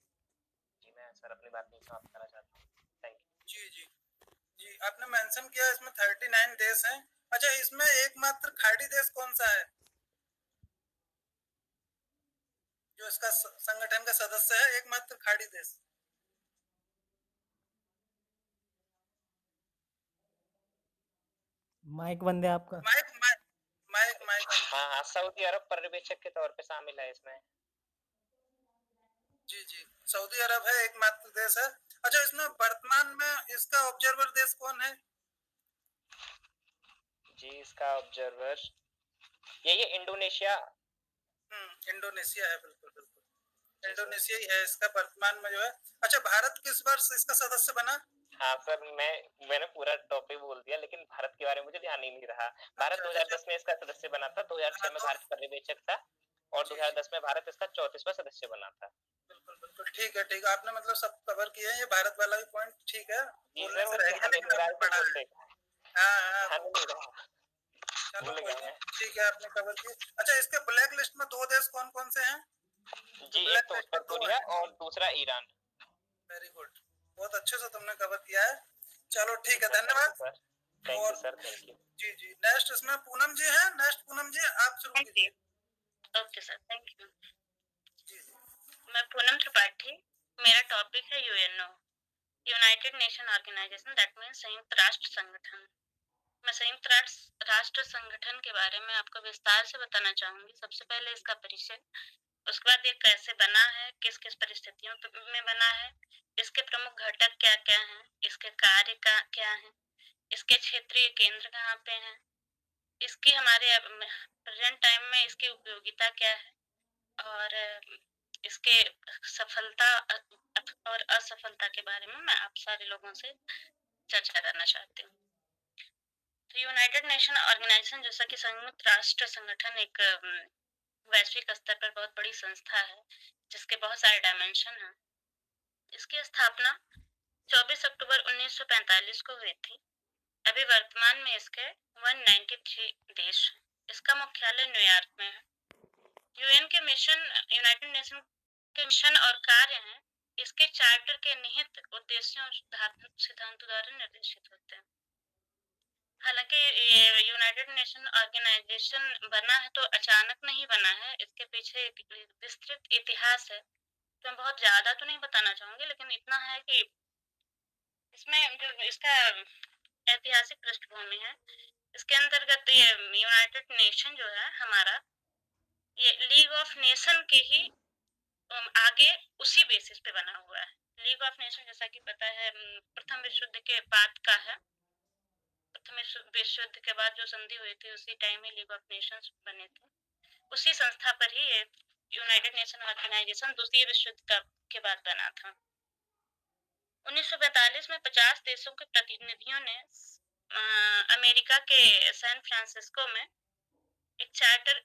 जी, मैं सर अपनी बात नहीं समाप्त करना चाहता हूँ। Thank you. जी जी जी, आपने मेंशन किया इसमें 39 देश हैं। अच्छा, इसमें एकमात्र खाड़ी देश कौन सा है जो इसका संगठन का सदस्य है, एकमात्र खाड़ी देश? माइक बंद है आपका। माइक माइक माइक माइक हाँ, सऊदी अरब पर्यवेक्षक के तौर पे शामिल है इसमें। जी जी, सऊदी अरब है, एकमात्र देश है। अच्छा, इसमें वर्तमान में इसका ऑब्जर्वर देश कौन है? जी, इसका ऑब्जर्वर ये इंडोनेशिया। इंडोनेशिया है, बिल्कुल बिल्कुल इंडोनेशिया ही है इसका वर्तमान में जो है। अच्छा, भारत किस वर्ष इसका सदस्य बना? हाँ सर, मैंने पूरा टॉपिक बोल दिया, लेकिन भारत के बारे में मुझे ध्यान ही नहीं रहा। भारत 2010 में इसका सदस्य बना था, 2006 में भारत पर्यवेक्षक था और 2010 में भारत इसका 34वां सदस्य बना था। बिल्कुल बिल्कुल, ठीक है ठीक है, आपने मतलब सब कवर किया है। ये भारत वाला भी पॉइंट ठीक है, बोलने से रह गया, लेकिन आपने पढ़ा है। चलो कोई नहीं, ठीक है, आपने कवर किया। अच्छा, इसके ब्लैक लिस्ट में 2 देश कौन कौन से हैं? जी, एक तो उत्तर कोरिया और दूसरा ईरान। वेरी गुड, बहुत अच्छे से तुमने कवर किया है। चलो ठीक है, धन्यवाद। Thank you sir, thank you. जी जी, नेक्स्ट इसमें पूनम जी हैं। नेक्स्ट पूनम जी, आप शुरू कीजिए। Okay sir, thank you. जी जी, मैं पूनम त्रिपाठी, मेरा टॉपिक है UNO, united nation organisation, that means संयुक्त राष्ट्र संगठन। मैं संयुक्त राष्ट्र संगठन के बारे में आपको विस्तार से बताना चाहूंगी। सबसे पहले इसका परिचय, उसके बाद ये कैसे बना है, किस किस परिस्थितियों में बना है, इसके प्रमुख घटक क्या क्या हैं, इसके कार्य क्या हैं, इसके क्षेत्रीय केंद्र कहाँ पे हैं, इसकी हमारे प्रेजेंट टाइम में इसकी उपयोगिता क्या है, और इसके और असफलता के बारे में मैं आप सारे लोगों से चर्चा करना चाहती हूँ। तो यूनाइटेड नेशन ऑर्गेनाइजेशन जैसा कि संयुक्त राष्ट्र संगठन एक वैश्विक स्तर पर बहुत बड़ी संस्था है जिसके बहुत सारे डायमेंशन हैं। इसकी स्थापना 24 अक्टूबर 1945 को हुई थी। अभी वर्तमान में इसके 193 देश हैं। इसका मुख्यालय न्यूयॉर्क में है। यूएन के मिशन, यूनाइटेड नेशन के मिशन और कार्य हैं इसके चार्टर के निहित उद्देश्यों और सिद्धांतों द्वारा निर्देशित होते हैं। हालांकि ये यूनाइटेड नेशन ऑर्गेनाइजेशन बना है तो अचानक नहीं बना है, इसके पीछे एक विस्तृत इतिहास है। तो मैं बहुत ज्यादा तो नहीं बताना चाहूंगी, लेकिन इतना है कि इसमें जो इसका ऐतिहासिक पृष्ठभूमि है, इसके अंतर्गत ये यूनाइटेड नेशन जो है हमारा, ये लीग ऑफ नेशन के ही आगे उसी बेसिस पे बना हुआ है। लीग ऑफ नेशन जैसा कि पता है प्रथम विश्व युद्ध के बाद का है। प्रथम विश्व युद्ध के बाद जो संधि हुई थी उसी टाइम में लीग ऑफ नेशंस बने थे। उसी संस्था पर ही ये यूनाइटेड नेशन ऑर्गेनाइजेशन दूसरे विश्व युद्ध के बाद बना था। 1945 में 50 देशों के प्रतिनिधियों ने अमेरिका के सैन फ्रांसिस्को में एक चार्टर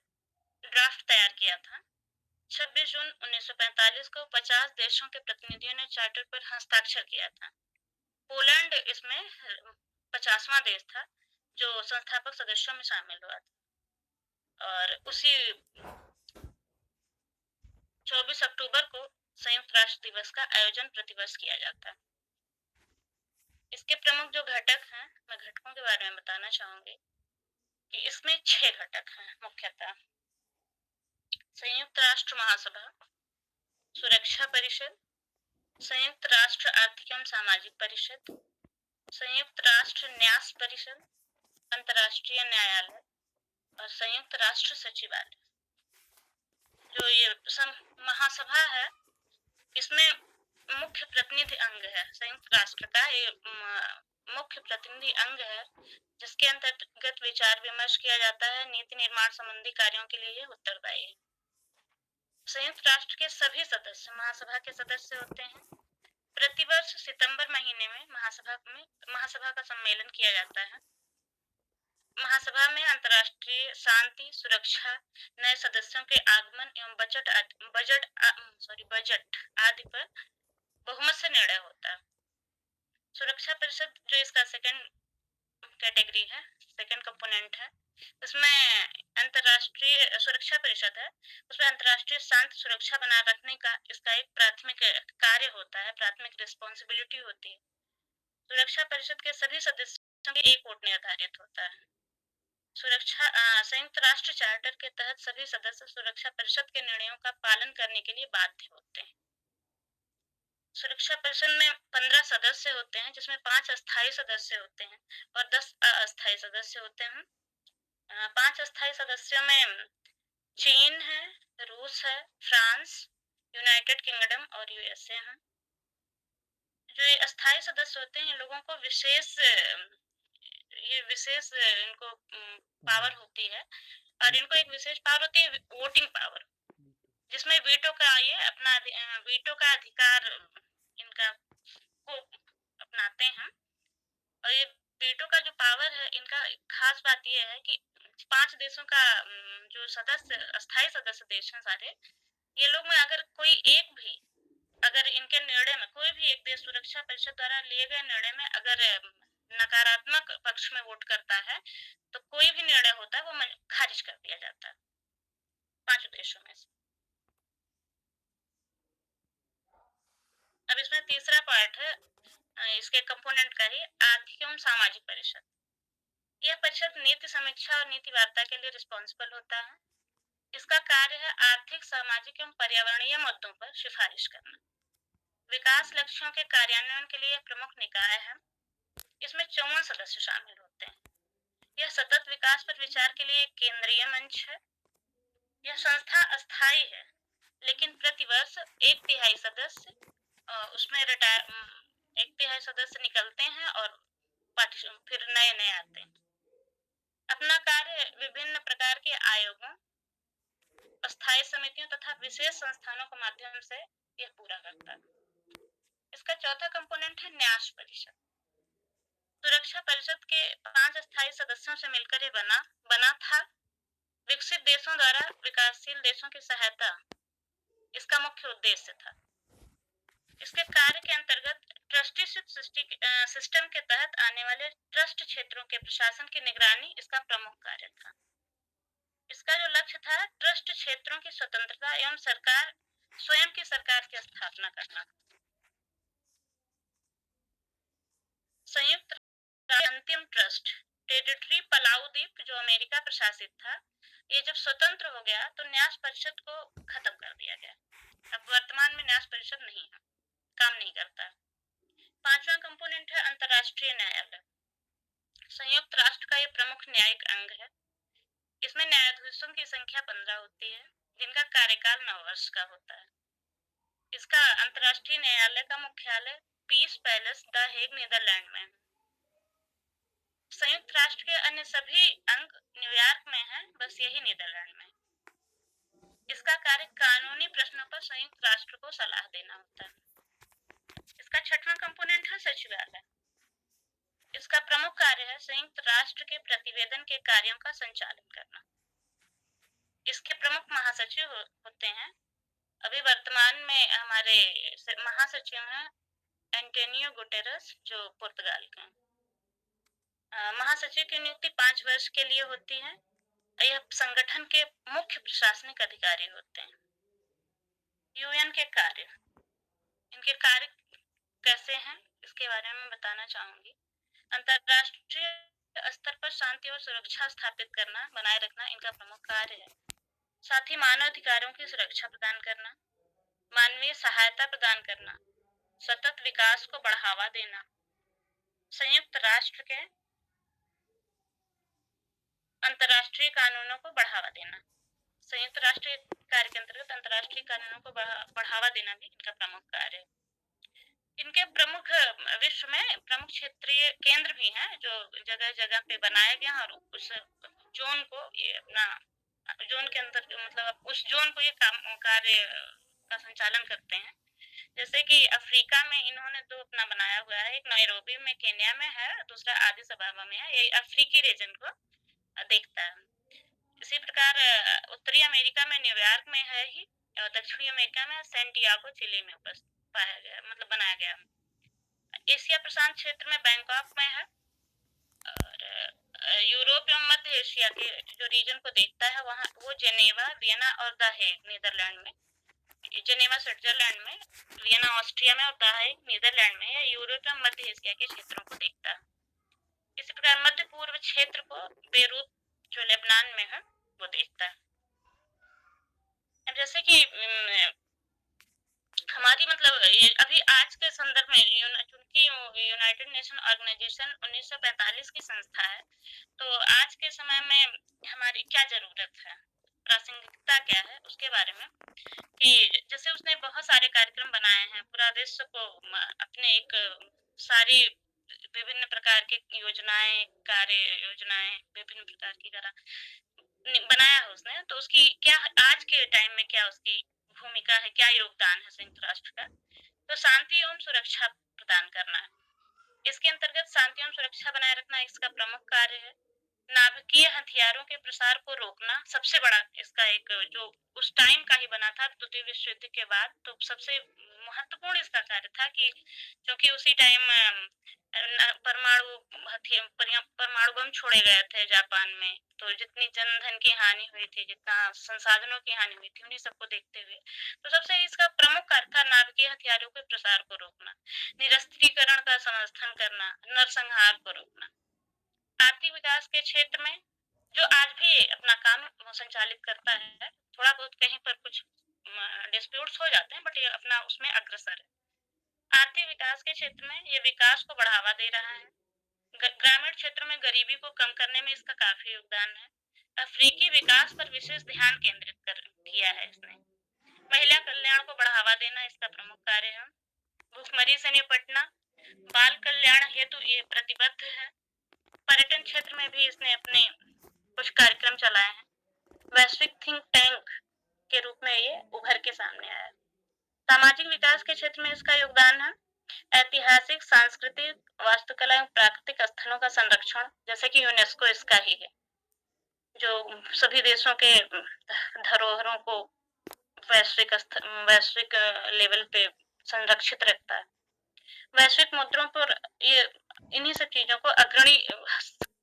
ड्राफ्ट तैयार किया था। 26 जून 1945 को 50 देशों के प्रतिनिधियों ने चार्टर पर हस्ताक्षर किया था। पोलैंड इसमें 50वां देश था जो संस्थापक सदस्यों में शामिल हुआ था। और उसी 24 अक्टूबर को संयुक्त राष्ट्र दिवस का आयोजन प्रतिवर्ष किया जाता है। इसके प्रमुख जो घटक हैं, मैं घटकों के बारे में बताना चाहूंगी कि इसमें 6 घटक हैं मुख्यतः। संयुक्त राष्ट्र महासभा, सुरक्षा परिषद, संयुक्त राष्ट्र आर्थिक एवं सामाजिक परिषद, संयुक्त राष्ट्र न्यास परिषद, अंतर्राष्ट्रीय न्यायालय और संयुक्त राष्ट्र सचिवालय। जो ये महासभा है इसमें मुख्य प्रतिनिधि अंग है, संयुक्त राष्ट्र का ये मुख्य प्रतिनिधि अंग है जिसके अंतर्गत विचार विमर्श किया जाता है। नीति निर्माण संबंधी कार्यों के लिए ये उत्तरदायी है। संयुक्त राष्ट्र के सभी सदस्य महासभा के सदस्य होते हैं। प्रतिवर्ष सितंबर महीने में महासभा का सम्मेलन किया जाता है। महासभा में अंतर्राष्ट्रीय शांति, सुरक्षा, नए सदस्यों के आगमन एवं बजट आदि पर बहुमत से निर्णय होता है। सुरक्षा परिषद जो इसका सेकंड कैटेगरी है, सेकंड कंपोनेंट है, उसमें अंतर्राष्ट्रीय सुरक्षा परिषद है, उसमें अंतर्राष्ट्रीय शांति सुरक्षा बनाए रखने का इसका एक प्राथमिक कार्य होता है, प्राथमिक रिस्पॉन्सिबिलिटी होती है। सुरक्षा परिषद के सभी सदस्यों के एक वोट निर्धारित होता है। संयुक्त राष्ट्र चार्टर के तहत सभी सदस्य सुरक्षा परिषद के निर्णयों का पालन करने के लिए बाध्य होते हैं। सुरक्षा परिषद में 15 सदस्य होते हैं जिसमें 5 अस्थायी सदस्य होते हैं और 10 अस्थायी सदस्य होते हैं। 5 अस्थायी सदस्यों में चीन है, रूस है, फ्रांस, यूनाइटेड किंगडम और यूएसए हैं। जो ये अस्थायी सदस्य होते हैं इन लोगों को विशेष इनको पावर होती है और इनको एक विशेष पावर होती है वोटिंग पावर, जिसमें वीटो का अधिकार इनका को अपनाते हैं। और ये वीटो का जो पावर है, इनका खास बात यह है कि 5 देशों का जो अस्थायी सदस्य देश हैं सारे, ये लोग में अगर कोई एक भी, अगर इनके निर्णय में कोई भी एक देश सुरक्षा परिषद द्वारा लिए गए निर्णय में अगर नकारात्मक पक्ष में वोट करता है तो कोई भी निर्णय होता है वो खारिज कर दिया जाता है 5 देशों में से। अब इसमें तीसरा पार्ट है इसके कंपोनेंट का ही, आर्थिक एवं सामाजिक परिषद। यह परिषद नीति समीक्षा और नीति वार्ता के लिए रिस्पॉन्सिबल होता है। इसका कार्य है आर्थिक, सामाजिक एवं पर्यावरणीय मुद्दों पर सिफारिश करना। विकास लक्ष्यों के कार्यान्वयन के लिए प्रमुख निकाय है। इसमें 54 सदस्य शामिल होते हैं। यह सतत विकास पर विचार के लिए एक केंद्रीय मंच है। यह संस्था अस्थायी है, लेकिन प्रतिवर्ष 1/3 सदस्य उसमें 1/3 सदस्य निकलते हैं और फिर नए आते हैं। अपना कार्य विभिन्न प्रकार के आयोगों, अस्थायी समितियों तथा विशेष संस्थानों के माध्यम से यह पूरा करता है। इसका चौथा कंपोनेंट है न्यास परिषद। सुरक्षा परिषद के 5 स्थायी सदस्यों से मिलकर ये बना था। विकसित देशों द्वारा विकासशील देशों की सहायता इसका मुख्य उद्देश्य था। इसके कार्य के अंतर्गत ट्रस्टीशिप सिस्टम के तहत आने वाले ट्रस्ट क्षेत्रों के प्रशासन की निगरानी इसका प्रमुख कार्य था। इसका जो लक्ष्य था ट्रस्ट क्षेत्रों की स्वतंत्रता एवं स्वयं की सरकार की स्थापना करना था। संयुक्त अंतिम ट्रस्ट टेरिटरी पलाऊ द्वीप जो अमेरिका प्रशासित था, ये जब स्वतंत्र हो गया तो न्यास परिषद को खत्म कर दिया गया। अब वर्तमान में न्यास परिषद नहीं है, काम नहीं करता। पांचवा कंपोनेंट है अंतर्राष्ट्रीय न्यायालय। संयुक्त राष्ट्र का ये प्रमुख न्यायिक अंग है। इसमें न्यायाधीशों की संख्या 15 होती है, जिनका कार्यकाल 9 वर्ष का होता है। इसका अंतर्राष्ट्रीय न्यायालय का मुख्यालय Peace Palace the Hague Netherlands में है। संयुक्त राष्ट्र के अन्य सभी अंग न्यूयॉर्क में हैं, बस यही नीदरलैंड में। इसका कार्य कानूनी प्रश्नों पर संयुक्त राष्ट्र को सलाह देना होता है। इसका छठवां कंपोनेंट है सचिवालय। इसका प्रमुख कार्य है संयुक्त राष्ट्र के प्रतिवेदन के कार्यों का संचालन करना। इसके प्रमुख महासचिव होते हैं। अभी वर्तमान में हमारे महासचिव हैं एंटोनियो गुटेरेस, जो पुर्तगाल के हैं। महासचिव की नियुक्ति 5 वर्ष के लिए होती है। यह संगठन के मुख्य प्रशासनिक अधिकारी होते हैं। यूएन के कार्य, इनके कार्य कैसे हैं इसके बारे में बताना चाहूंगी। अंतरराष्ट्रीय स्तर पर शांति और सुरक्षा स्थापित करना, बनाए रखना इनका प्रमुख कार्य है। साथ ही मानव अधिकारों की सुरक्षा प्रदान करना, मानवीय सहायता प्रदान करना, सतत विकास को बढ़ावा देना, संयुक्त राष्ट्र के अंतर्राष्ट्रीय कानूनों को बढ़ावा देना। संयुक्त राष्ट्र कार्य के अंतर्गत अंतर्राष्ट्रीय कानूनों को बढ़ावा देना भी इनका प्रमुख कार्य है। इनके प्रमुख विश्व में प्रमुख क्षेत्रीय केंद्र भी हैं, जो जगह जगह पे बनाए गए हैं और उस जोन को ये अपना जोन के अंदर मतलब उस जोन को ये कार्य का संचालन करते हैं। जैसे कि अफ्रीका में इन्होंने 2 अपना बनाया हुआ है, एक नैरोबी में केन्या में है, दूसरा आदिस अबाबा में है। ये अफ्रीकी रीजन को देखता है। इसी प्रकार उत्तरी अमेरिका में न्यूयॉर्क में है ही, और दक्षिणी अमेरिका में सैंटियागो चिली में पाया गया, मतलब बनाया गया। एशिया प्रशांत क्षेत्र में बैंकॉक में है, और यूरोप एवं मध्य एशिया के जो रीजन को देखता है वहाँ वो जेनेवा, वियना और द हेग नीदरलैंड में। जेनेवा स्विट्जरलैंड में, वियना ऑस्ट्रिया में और द हेग नीदरलैंड में, या यूरोप एवं मध्य एशिया के क्षेत्रों को देखता है। इसी प्रकार मध्य पूर्व क्षेत्र को बेरूत जो लेबनान में है वो देखता है। जैसे कि हमारी मतलब अभी आज के संदर्भ में चूंकि यूनाइटेड नेशन ऑर्गेनाइजेशन 1945 की संस्था है, तो आज के समय में हमारी क्या जरूरत है, प्रासंगिकता क्या है उसके बारे में, कि जैसे उसने बहुत सारे कार्यक्रम बनाए हैं, पूरा विश्व को अपने एक सारी विभिन्न प्रकार की योजनाएं, कार्य योजनाएं विभिन्न प्रकार की बनाया है उसने। तो उसकी क्या आज के टाइम में क्या उसकी भूमिका है, क्या योगदान है संयुक्त राष्ट्र का, तो शांति एवं सुरक्षा प्रदान करना है। इसके अंतर्गत शांति एवं सुरक्षा बनाए रखना इसका प्रमुख कार्य है। नाभिकीय हथियारों के प्रसार को रोकना सबसे बड़ा इसका एक जो उस टाइम का ही बना था द्वितीय विश्व युद्ध के बाद, तो सबसे महत्वपूर्ण इसका कार्य था कि क्योंकि उसी टाइम परमाणु बम छोड़े गए थे जापान में, तो जितनी जनधन की हानि हुई थी, जितना संसाधनों की हानि हुई थी, उन्हीं सबको देखते हुए तो सबसे इसका प्रमुख कार्य था नाभिकीय हथियारों के प्रसार को रोकना, निरस्त्रीकरण का समर्थन करना, नरसंहार को रोकना। आर्थिक विकास के क्षेत्र में जो आज भी अपना काम संचालित करता है, थोड़ा बहुत कहीं पर कुछ डिस्प्यूट्स हो जाते हैं, बट ये अपना उसमें अग्रसर है। आर्थिक विकास के क्षेत्र में ये विकास को बढ़ावा दे रहा है। ग्रामीण क्षेत्र में गरीबी को कम करने में इसका काफी योगदान है। अफ्रीकी विकास पर विशेष ध्यान केंद्रित किया है इसने। महिला कल्याण को बढ़ावा देना इसका प्रमुख कार्य है। भूखमरी से निपटना, बाल कल्याण हेतु ये प्रतिबद्ध है। पर्यटन क्षेत्र में भी इसने अपने कुछ कार्यक्रम चलाए हैं। वैश्विक थिंक टैंक के रूप में ये उभर के सामने आया है। सामाजिक विकास के क्षेत्र में इसका योगदान है। ऐतिहासिक, सांस्कृतिक, वास्तुकला एवं प्राकृतिक स्थलों का संरक्षण, जैसे कि यूनेस्को इसका ही है, जो सभी देशों के धरोहरों को वैश्विक लेवल पे संरक्षित रखता है। वैश्विक मुद्रों पर ये इन्हीं सब चीजों को अग्रणी,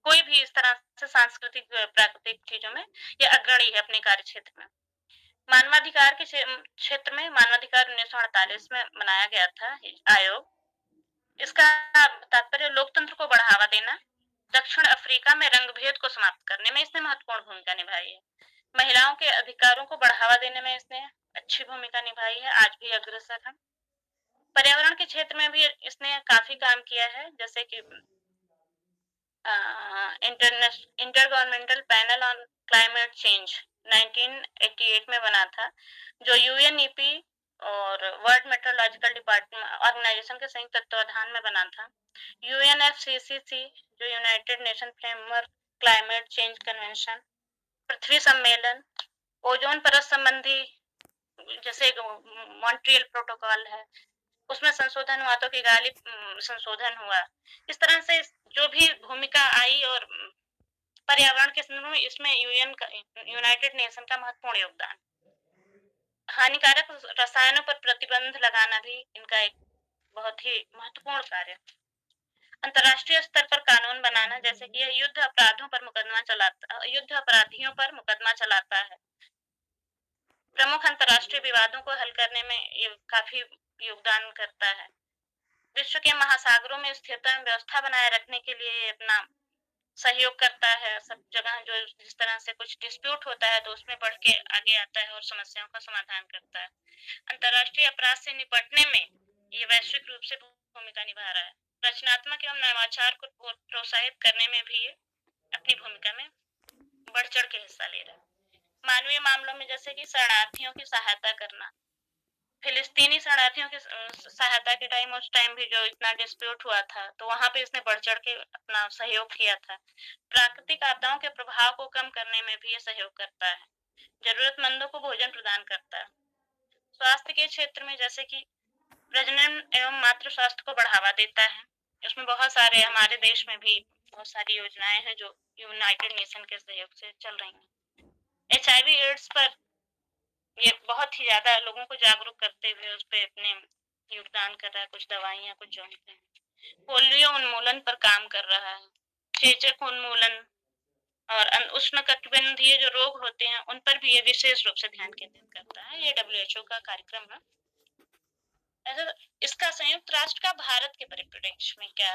कोई भी इस तरह से सांस्कृतिक प्राकृतिक चीजों में ये अग्रणी है अपने कार्य क्षेत्र में। मानवाधिकार के क्षेत्र में मानवाधिकार 1948 में बनाया गया था आयोग। इसका तात्पर्य लोकतंत्र को बढ़ावा देना, दक्षिण अफ्रीका में रंगभेद को समाप्त करने में इसने महत्वपूर्ण भूमिका निभाई है। महिलाओं के अधिकारों को बढ़ावा देने में इसने अच्छी भूमिका निभाई है, आज भी अग्रसर है। पर्यावरण के क्षेत्र में भी इसने काफी काम किया है, जैसे कि intergovernmental panel on climate change 1988 में बना था, जो यूएनईपी और वर्ल्ड मेट्रोलॉजिकल डिपार्टमेंट ऑर्गेनाइजेशन के संयुक्त तत्वाधान में बना था। यूएनएफसीसीसी जो united nation framework climate change convention, पृथ्वी सम्मेलन, ओजोन परत संबंधी जैसे मॉन्ट्रियल प्रोटोकॉल है, उसमें संशोधन हुआ तो किगाली संशोधन हुआ। इस तरह से जो भी भूमिका आई और पर्यावरण के संदर्भ में इसमें यूनाइटेड नेशन का महत्वपूर्ण योगदान। हानिकारक रसायनों पर प्रतिबंध लगाना भी इनका एक बहुत ही महत्वपूर्ण कार्य। अंतर्राष्ट्रीय स्तर पर कानून बनाना, जैसे कि यह युद्ध अपराधियों पर मुकदमा चलाता है। प्रमुख अंतर्राष्ट्रीय विवादों को हल करने में ये काफी योगदान करता है। विश्व के महासागरों में स्थिरता एवं व्यवस्था बनाए रखने के लिए अपना सहयोग करता है। सब जगह जो जिस तरह से कुछ डिस्प्यूट होता है तो उसमें बढ़ के आगे आता है और समस्याओं का समाधान करता है। अंतर्राष्ट्रीय अपराध से निपटने में ये वैश्विक रूप से भूमिका निभा रहा है। रचनात्मक एवं नवाचार को प्रोत्साहित करने में भी ये अपनी भूमिका में बढ़ चढ़ के हिस्सा ले रहा है। मानवीय मामलों में जैसे कि शरणार्थियों की सहायता करना, फिलिस्तीनी शरणार्थियों की सहायता के टाइम, उस टाइम भी जो इतना डिस्प्यूट हुआ था तो वहां पे इसने बढ़ चढ़ के अपना सहयोग किया था। प्राकृतिक आपदाओं के प्रभाव को कम करने में भी ये सहयोग करता है। जरूरतमंदों को भोजन प्रदान करता है। स्वास्थ्य के क्षेत्र में जैसे कि प्रजनन एवं मातृ स्वास्थ्य को बढ़ावा देता है। उसमें बहुत सारे हमारे देश में भी बहुत सारी योजनाएं हैं जो यूनाइटेड नेशन के सहयोग से चल रही हैं। HIV एड्स पर ये बहुत ही ज्यादा लोगों को जागरूक करते हुए उस पर अपने योगदान कर रहा है। कुछ दवाइयाँ, कुछ जो हैं। पोलियो उन्मूलन पर काम कर रहा है। चेचक उन्मूलन और उष्णकटिबंधीय जो रोग होते हैं उन पर भी ये विशेष रूप से ध्यान केंद्रित करता है। ये WHO का कार्यक्रम है। ऐसा इसका संयुक्त राष्ट्र का भारत के परिप्रेक्ष्य में क्या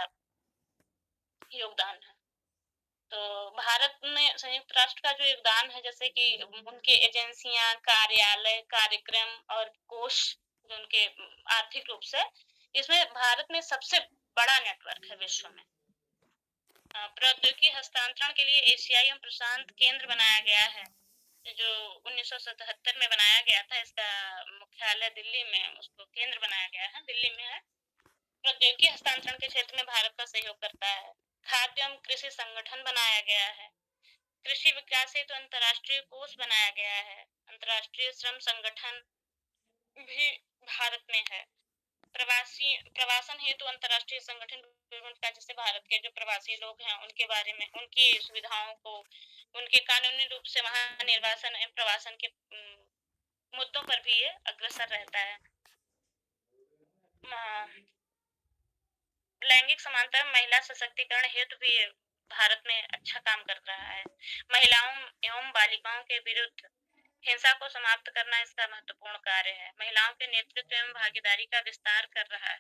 योगदान है? तो भारत में संयुक्त राष्ट्र का जो योगदान है, जैसे कि उनके एजेंसियां, कार्यालय, कार्यक्रम और कोष जो उनके आर्थिक रूप से, इसमें भारत में सबसे बड़ा नेटवर्क है विश्व में। प्रौद्योगिकी हस्तांतरण के लिए एशियाई एवं प्रशांत केंद्र बनाया गया है, जो 1977 में बनाया गया था। इसका मुख्यालय दिल्ली में, उसको केंद्र बनाया गया है, दिल्ली में है। प्रौद्योगिकी हस्तांतरण के क्षेत्र में भारत का सहयोग करता है। खाद्य एवं कृषि संगठन बनाया गया है। कृषि विकास हेतु अंतर्राष्ट्रीय कोष बनाया गया है। अंतर्राष्ट्रीय श्रम संगठन भी भारत में है। प्रवासन हेतु अंतर्राष्ट्रीय संगठन का, जैसे भारत के जो प्रवासी लोग हैं उनके बारे में, उनकी सुविधाओं को, उनके कानूनी रूप से वहां निर्वासन एवं प्रवासन के मुद्दों पर भी ये अग्रसर रहता है। लैंगिक समानता, महिला सशक्तिकरण हेतु भी भारत में अच्छा काम कर रहा है। महिलाओं एवं बालिकाओं के विरुद्ध हिंसा को समाप्त करना इसका महत्वपूर्ण कार्य है। महिलाओं के नेतृत्व एवं भागीदारी का विस्तार कर रहा है।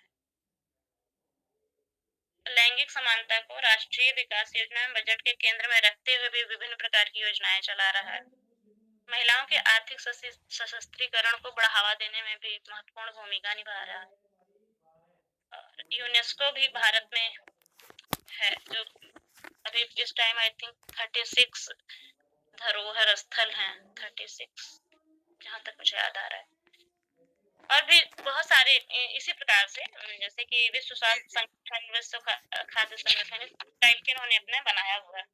लैंगिक समानता को राष्ट्रीय विकास योजना में बजट के केंद्र में रखते हुए भी विभिन्न प्रकार की योजनाएं चला रहा है। महिलाओं के आर्थिक सशस्त्रीकरण को बढ़ावा देने में भी महत्वपूर्ण भूमिका निभा रहा है। यूनेस्को भी भारत में है, जो अभी इस टाइम आई थिंक 36 धरोहर स्थल हैं, 36 जहाँ तक मुझे याद आ रहा है। और भी बहुत सारे इसी प्रकार से, जैसे कि विश्व स्वास्थ्य संगठन, विश्व खाद्य संगठन, इस टाइप के उन्होंने अपने बनाया हुआ है।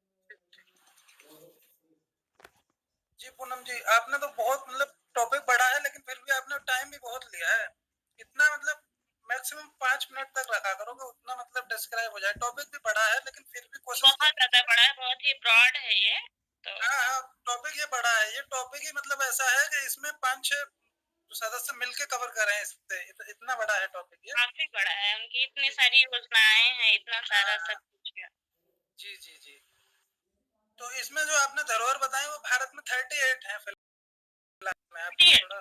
जी पूनम जी, आपने तो बहुत टॉपिक बढ़ा है, लेकिन फिर भी आपने टाइम भी बहुत लिया है। इतना मैक्सिमम 5 मिनट तक रखा करो कि उतना मतलब डिस्क्राइब हो जाए। टॉपिक भी बड़ा है लेकिन फिर भी कोशिश बहुत ज्यादा बड़ा है, बहुत ही ब्रॉड है ये तो। हाँ, टॉपिक ये बड़ा है। ये टॉपिक ही मतलब ऐसा है कि इसमें 5-6 सदस्य मिलके कवर कर रहे हैं इससे, इतना बड़ा है टॉपिक ये। काफी बड़ा है, उनकी इतनी सारी योजनाएं हैं, इतना सारा सब कुछ है। जी जी जी। तो इसमें जो आपने धरोहर बताई वो भारत में 38 है फिलहाल में। आपको थोड़ा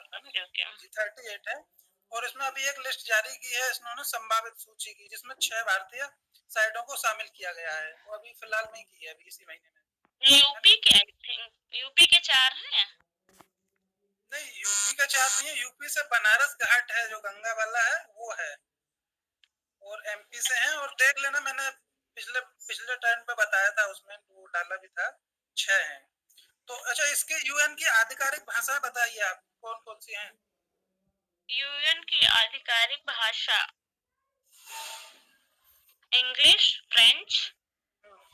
जी 38 है। और इसमें अभी एक लिस्ट जारी की है इन्होंने संभावित सूची की, जिसमें 6 भारतीय साइटों को शामिल किया गया है। वो अभी फिलहाल में की है, अभी इसी महीने में। यूपी के आई थिंक यूपी के 4 हैं। नहीं, यूपी का 4 नहीं है। यूपी से बनारस घाट है जो गंगा वाला है वो है, और एमपी से है। और देख लेना, मैंने पिछले टाइम पे बताया था, उसमें वो डाला भी था, 6 हैं। तो अच्छा, इसके यूएन की आधिकारिक भाषा बताइए आप, कौन कौन सी हैं? यूएन की आधिकारिक भाषा इंग्लिश, फ्रेंच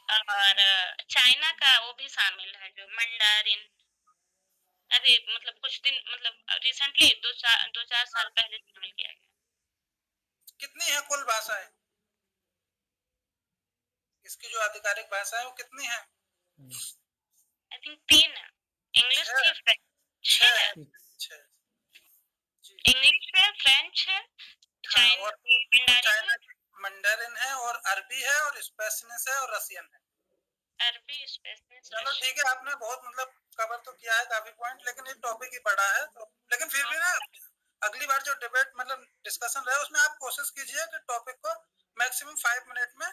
और चाइना का वो भी शामिल है जो मंडारिन। अभी मतलब कुछ दिन मतलब रिसेंटली 2-4 साल पहले शामिल किया गया। कितनी है कुल भाषाएं? इसकी जो आधिकारिक भाषा है वो कितनी है? आई थिंक 3 है। इंग्लिश थी, फ्रेंच है, इंग्लिश है, फ्रेंच है, चाइना मंडारिन है, और अरबी है, और स्पेनिश है, और रशियन है। अरबी, स्पेनिश। चलो ठीक है, आपने बहुत मतलब कवर तो किया है काफी पॉइंट, लेकिन ये टॉपिक ही बड़ा है तो। लेकिन फिर भी ना, अगली बार जो डिबेट मतलब डिस्कशन रहे उसमें आप कोशिश कीजिए कि टॉपिक को मैक्सिमम 5 मिनट में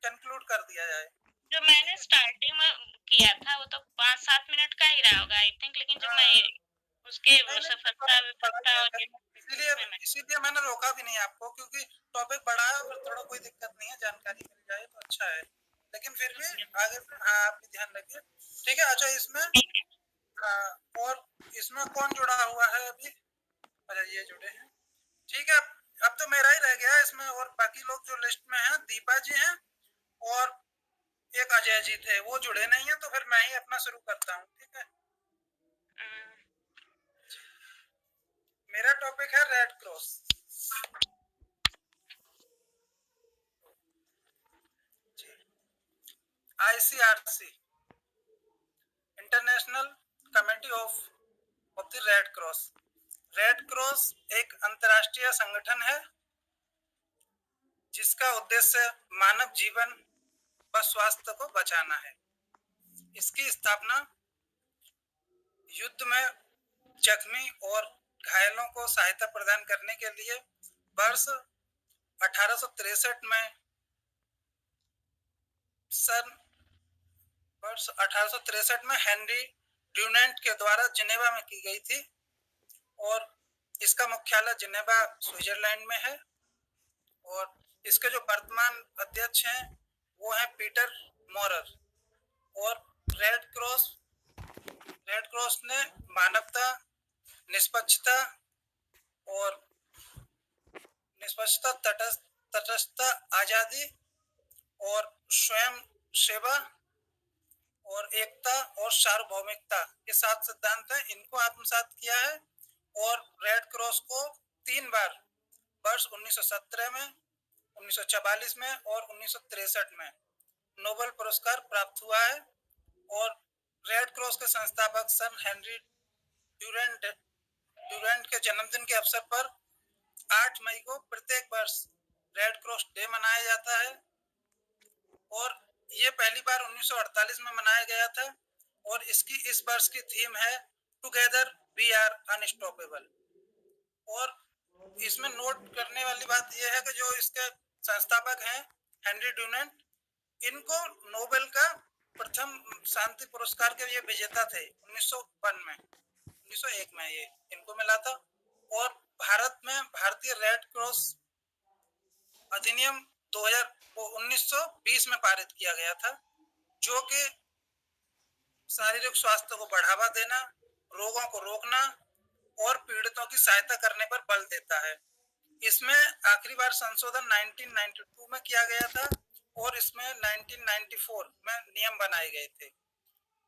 कंक्लूड कर दिया जाए। जो मैंने स्टार्टिंग में किया था वो तो 5-7 मिनट का ही रहा होगा आई थिंक, लेकिन जब मैं उसके इसीलिए मैंने रोका भी नहीं आपको, क्योंकि टॉपिक बड़ा है और थोड़ा कोई दिक्कत नहीं है, जानकारी मिल जाए तो अच्छा है। लेकिन फिर भी आगे से हाँ, आप भी ध्यान रखिए, ठीक है। अच्छा, इसमें और इसमें कौन जुड़ा हुआ है अभी? अच्छा, ये जुड़े हैं, ठीक है। अब तो मेरा ही रह गया इसमें, और बाकी लोग जो लिस्ट में हैं, दीपा जी हैं और एक अजय जी थे, वो जुड़े नहीं है। तो फिर मैं ही अपना शुरू करता हूँ, ठीक है। मेरा टॉपिक है red cross. ICRC, international committee of the red cross. Red cross एक अंतर्राष्ट्रीय संगठन है जिसका उद्देश्य मानव जीवन व स्वास्थ्य को बचाना है। इसकी स्थापना युद्ध में जख्मी और घायलों को सहायता प्रदान करने के लिए वर्ष 1863 में हेनरी ड्यूनेंट के द्वारा जिनेवा में की गई थी, और इसका मुख्यालय जिनेवा स्विट्जरलैंड में है। और इसके जो वर्तमान अध्यक्ष हैं वो हैं पीटर मोरर। और रेड क्रॉस ने मानवता, निष्पक्षता, तटस्थता, आजादी और स्वयं सेवा और एकता और सार्वभौमिकता के 7 सिद्धांत हैं, इनको आत्मसात किया है। और रेड क्रॉस को 3 बार वर्ष 1917 में, 1944 में और 1963 में नोबेल पुरस्कार प्राप्त हुआ है। और रेड क्रॉस के संस्थापक सन हेनरी ड्यूरेंट के जन्मदिन के अवसर पर 8 मई को प्रत्येक वर्ष रेड क्रॉस डे मनाया जाता है। और ये पहली बार 1948 में मनाया गया था। और इसकी इस वर्ष की थीम है टुगेदर वी आर अनस्टॉपेबल। और इसमें नोट करने वाली बात यह है कि जो इसके संस्थापक हैं हेनरी ड्यूनेंट, इनको नोबेल का प्रथम शांति पुरस्कार के ये विजेता थे 1901 में ये इनको मिला था। और भारत में भारतीय रेड क्रॉस अधिनियम 1920 में पारित किया गया था, जो कि शारीरिक स्वास्थ्य को बढ़ावा देना, रोगों को रोकना और पीड़ितों की सहायता करने पर बल देता है। इसमें आखिरी बार संशोधन 1992 में किया गया था, और इसमें 1994 में नियम बनाए गए थे।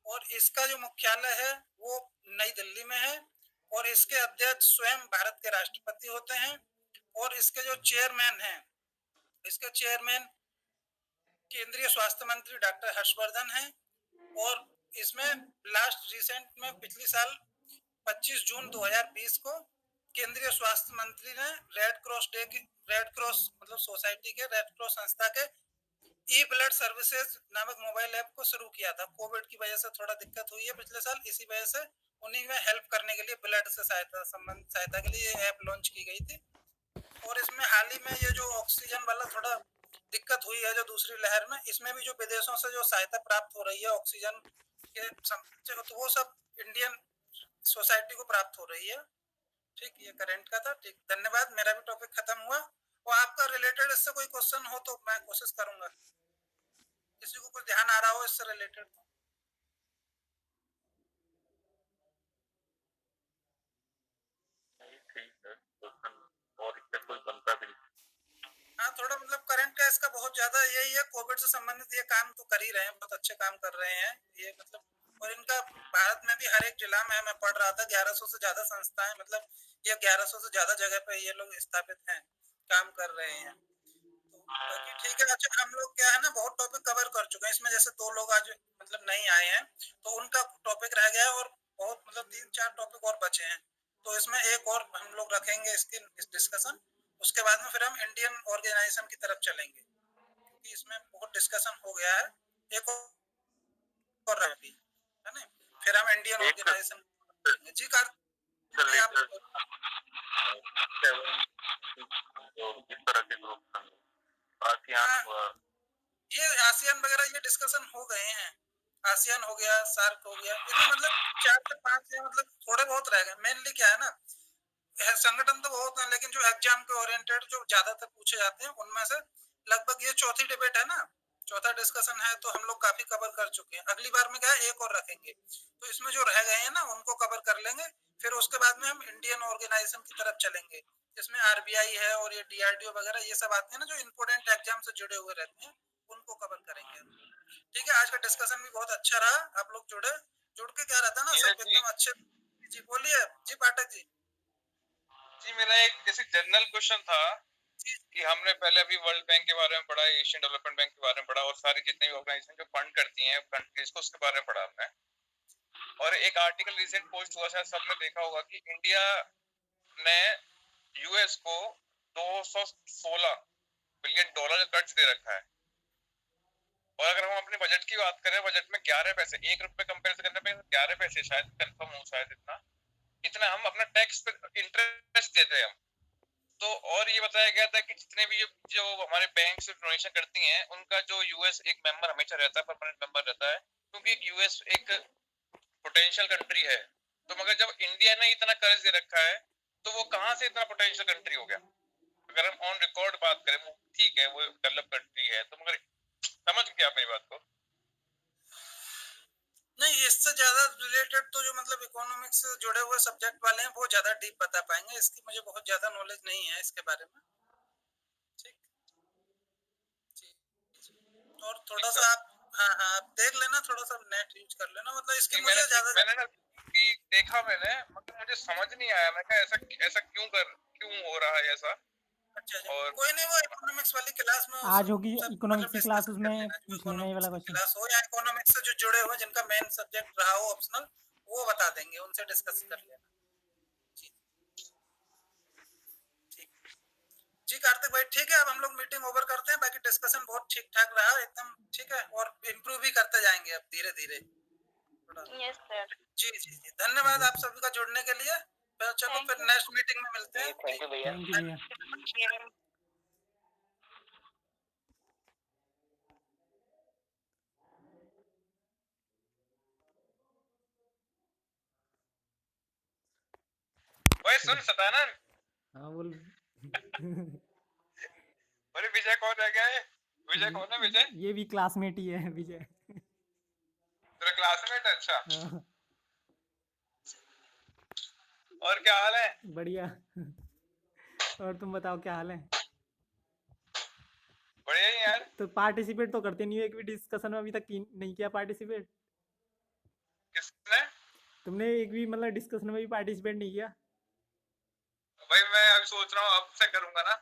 और इसका जो मुख्यालय है वो नई दिल्ली में है, और इसके अध्यक्ष स्वयं भारत के राष्ट्रपति होते हैं। और इसके जो चेयरमैन हैं, इसके चेयरमैन केंद्रीय स्वास्थ्य मंत्री डॉक्टर हर्षवर्धन हैं। और इसमें लास्ट रिसेंट में पिछली साल 25 जून 2020 को केंद्रीय स्वास्थ्य मंत्री ने रेड क्रॉस मतलब सोसाइटी के रेड क्रॉस संस्था के ई ब्लड सर्विसेज नामक मोबाइल ऐप को शुरू किया था। कोविड की वजह से थोड़ा दिक्कत हुई है पिछले साल, इसी वजह से उन्हीं में हेल्प करने के लिए ब्लड से सहायता के लिए ये ऐप लॉन्च की गई थी। और इसमें हाल ही में ये जो ऑक्सीजन वाला थोड़ा दिक्कत हुई है जो दूसरी लहर में, इसमें भी जो विदेशों से जो सहायता प्राप्त हो रही है ऑक्सीजन के तो वो सब इंडियन सोसाइटी को प्राप्त हो रही है। ठीक, ये करंट का था। ठीक, धन्यवाद। मेरा भी टॉपिक खत्म हुआ। और आपका रिलेटेड इससे कोई क्वेश्चन हो तो मैं कोशिश करूंगा, किसी को कुछ ध्यान आ रहा हो इससे रिलेटेड तो। हाँ, थोड़ा मतलब करंट का इसका बहुत ज्यादा यही है, कोविड से संबंधित ये काम तो कर ही रहे हैं, बहुत अच्छे काम कर रहे हैं ये मतलब। और इनका भारत में भी हर एक जिला में मैं पढ़ रहा था 1100 से ज्यादा संस्थाएं, मतलब ये 1100 से ज्यादा जगह पे ये लोग स्थापित हैं, काम कर रहे हैं। तो बाकी ठीक है। अच्छा, हम लोग क्या है ना बहुत टॉपिक कवर कर चुके हैं इसमें, जैसे 2 लोग आज मतलब नहीं आए हैं तो उनका टॉपिक रह गया है और बहुत मतलब 3-4 टॉपिक और बचे हैं। तो इसमें एक और हम लोग रखेंगे इसकी डिस्कशन, उसके बाद में फिर हम इंडियन ऑर्गेनाइजेशन की तरफ चलेंगे क्योंकि इसमें बहुत डिस्कशन हो गया है। एक और अभी है ना, फिर हम इंडियन ऑर्गेनाइजेशन। जी कार्तिक, इस तरह के ग्रुप आसियान हुआ, ये आसियान वगैरह ये डिस्कशन हो गए हैं। आसियान हो गया, सार्क हो गया, इसमें मतलब 4 से 5 या मतलब थोड़े बहुत रह गए। मेनली क्या है ना, संगठन तो बहुत है लेकिन जो एग्जाम के ओरिएंटेड जो ज्यादातर पूछे जाते हैं उनमें से लगभग ये चौथी डिबेट है ना, चौथा डिस्कशन है, तो हम लोग काफी कवर कर चुके हैं। अगली बार में क्या है, एक और रखेंगे तो इसमें जो रह गए हैं ना उनको कवर कर लेंगे। फिर उसके बाद में हम इंडियन ऑर्गेनाइजेशन की तरफ चलेंगे, जिसमें आरबीआई है और ये डीआरडीओ वगैरह ये सब आते हैं ना जो इम्पोर्टेंट एग्जाम से जुड़े हुए रहते हैं, उनको कवर करेंगे। ठीक है, आज का डिस्कशन भी बहुत अच्छा रहा। आप लोग जुड़ के क्या रहता है ना सब एकदम अच्छे। जी बोलिए। जी पाठक जी। जी, मेरा एक जैसे जनरल क्वेश्चन था कि हमने पहले अभी वर्ल्ड बैंक के बारे में पढ़ा, एशियन डेवलपमेंट बैंक के बारे में पढ़ा और सारी जितनी भी ऑर्गेनाइजेशन जो फंड करती हैं कंट्रीज को, उसके बारे में पढ़ा हमने। और एक आर्टिकल रिसेंट पोस्ट हुआ, शायद सबने देखा होगा कि इंडिया ने यूएस को $216 बिलियन का कर्ज दे रखा है। और अगर हम अपने बजट की बात करें, बजट में 11 पैसे, 1 रुपए कंपेयर करने पे 11 पैसे शायद कंफर्म हो, शायद इतना हम अपना टैक्स पे इंटरेस्ट देते हैं हम। तो और ये बताया गया था कि जितने भी जो हमारे बैंक से डोनेशन करती हैं उनका जो यूएस एक मेंबर हमेशा रहता है, परमानेंट मेंबर रहता है, क्योंकि यूएस एक पोटेंशियल कंट्री है। तो मगर जब इंडिया ने इतना कर्ज दे रखा है तो वो कहाँ से इतना पोटेंशियल कंट्री हो गया? अगर हम ऑन रिकॉर्ड बात करें, वो ठीक है वो डेवलप कंट्री है, तो मगर समझ गया आप मेरी बात को? नहीं, इससे ज्यादा रिलेटेड तो जो मतलब इकोनॉमिक्स से जुड़े हुए सब्जेक्ट वाले हैं वो ज्यादा डीप बता पाएंगे, इसकी मुझे बहुत ज्यादा नॉलेज नहीं है इसके बारे में। ठीक जी। और थोड़ा सा आप हाँ आप देख लेना, थोड़ा सा नेट यूज कर लेना, मतलब इसकी मुझे ज्यादा देखा मैंने, मतलब मुझे समझ नहीं आया, मैं कहा ऐसा क्यों हो रहा है ऐसा। अच्छा और कोई नहीं, वो इकोनॉमिक्स वाली क्लास में आज होगी इकोनॉमिक्स की क्लास, उसमें पूछ लेना ये वाला क्वेश्चन। क्लास हो या इकोनॉमिक्स से जो जुड़े हुए जिनका मेन सब्जेक्ट रहा हो ऑप्शनल, वो बता देंगे, उनसे डिस्कस कर लेना। जी कार्तिक भाई, ठीक है, अब हम लोग मीटिंग ओवर करते हैं। बाकी डिस्कशन बहुत ठीक ठाक रहा एकदम, ठीक है, और इम्प्रूव भी करते जाएंगे अब धीरे धीरे। Yes sir. जी जी जी, धन्यवाद आप सभी का जुड़ने के लिए। चलो फिर नेक्स्ट मीटिंग में मिलते हैं। थैंक यू भैया। थैंक यू भैया। ओए सुन सतानंद। हाँ बोल। अरे विजय कौन रह गया है? विजय कौन है? विजय ये भी क्लासमेट ही है विजय। तेरा क्लासमेट? अच्छा। हाँ। और क्या हाल है? बढ़िया। और तुम बताओ क्या हाल है? बढ़िया ही यार। तो पार्टिसिपेट तो करते नहीं हो, एक भी डिस्कशन में अभी तक नहीं किया पार्टिसिपेट? किसने? तुमने एक भी मतलब डिस्कशन में भी पार्टिसिपेट नहीं किया? भाई मैं अभी सोच रहा हूँ अब से करूंगा ना,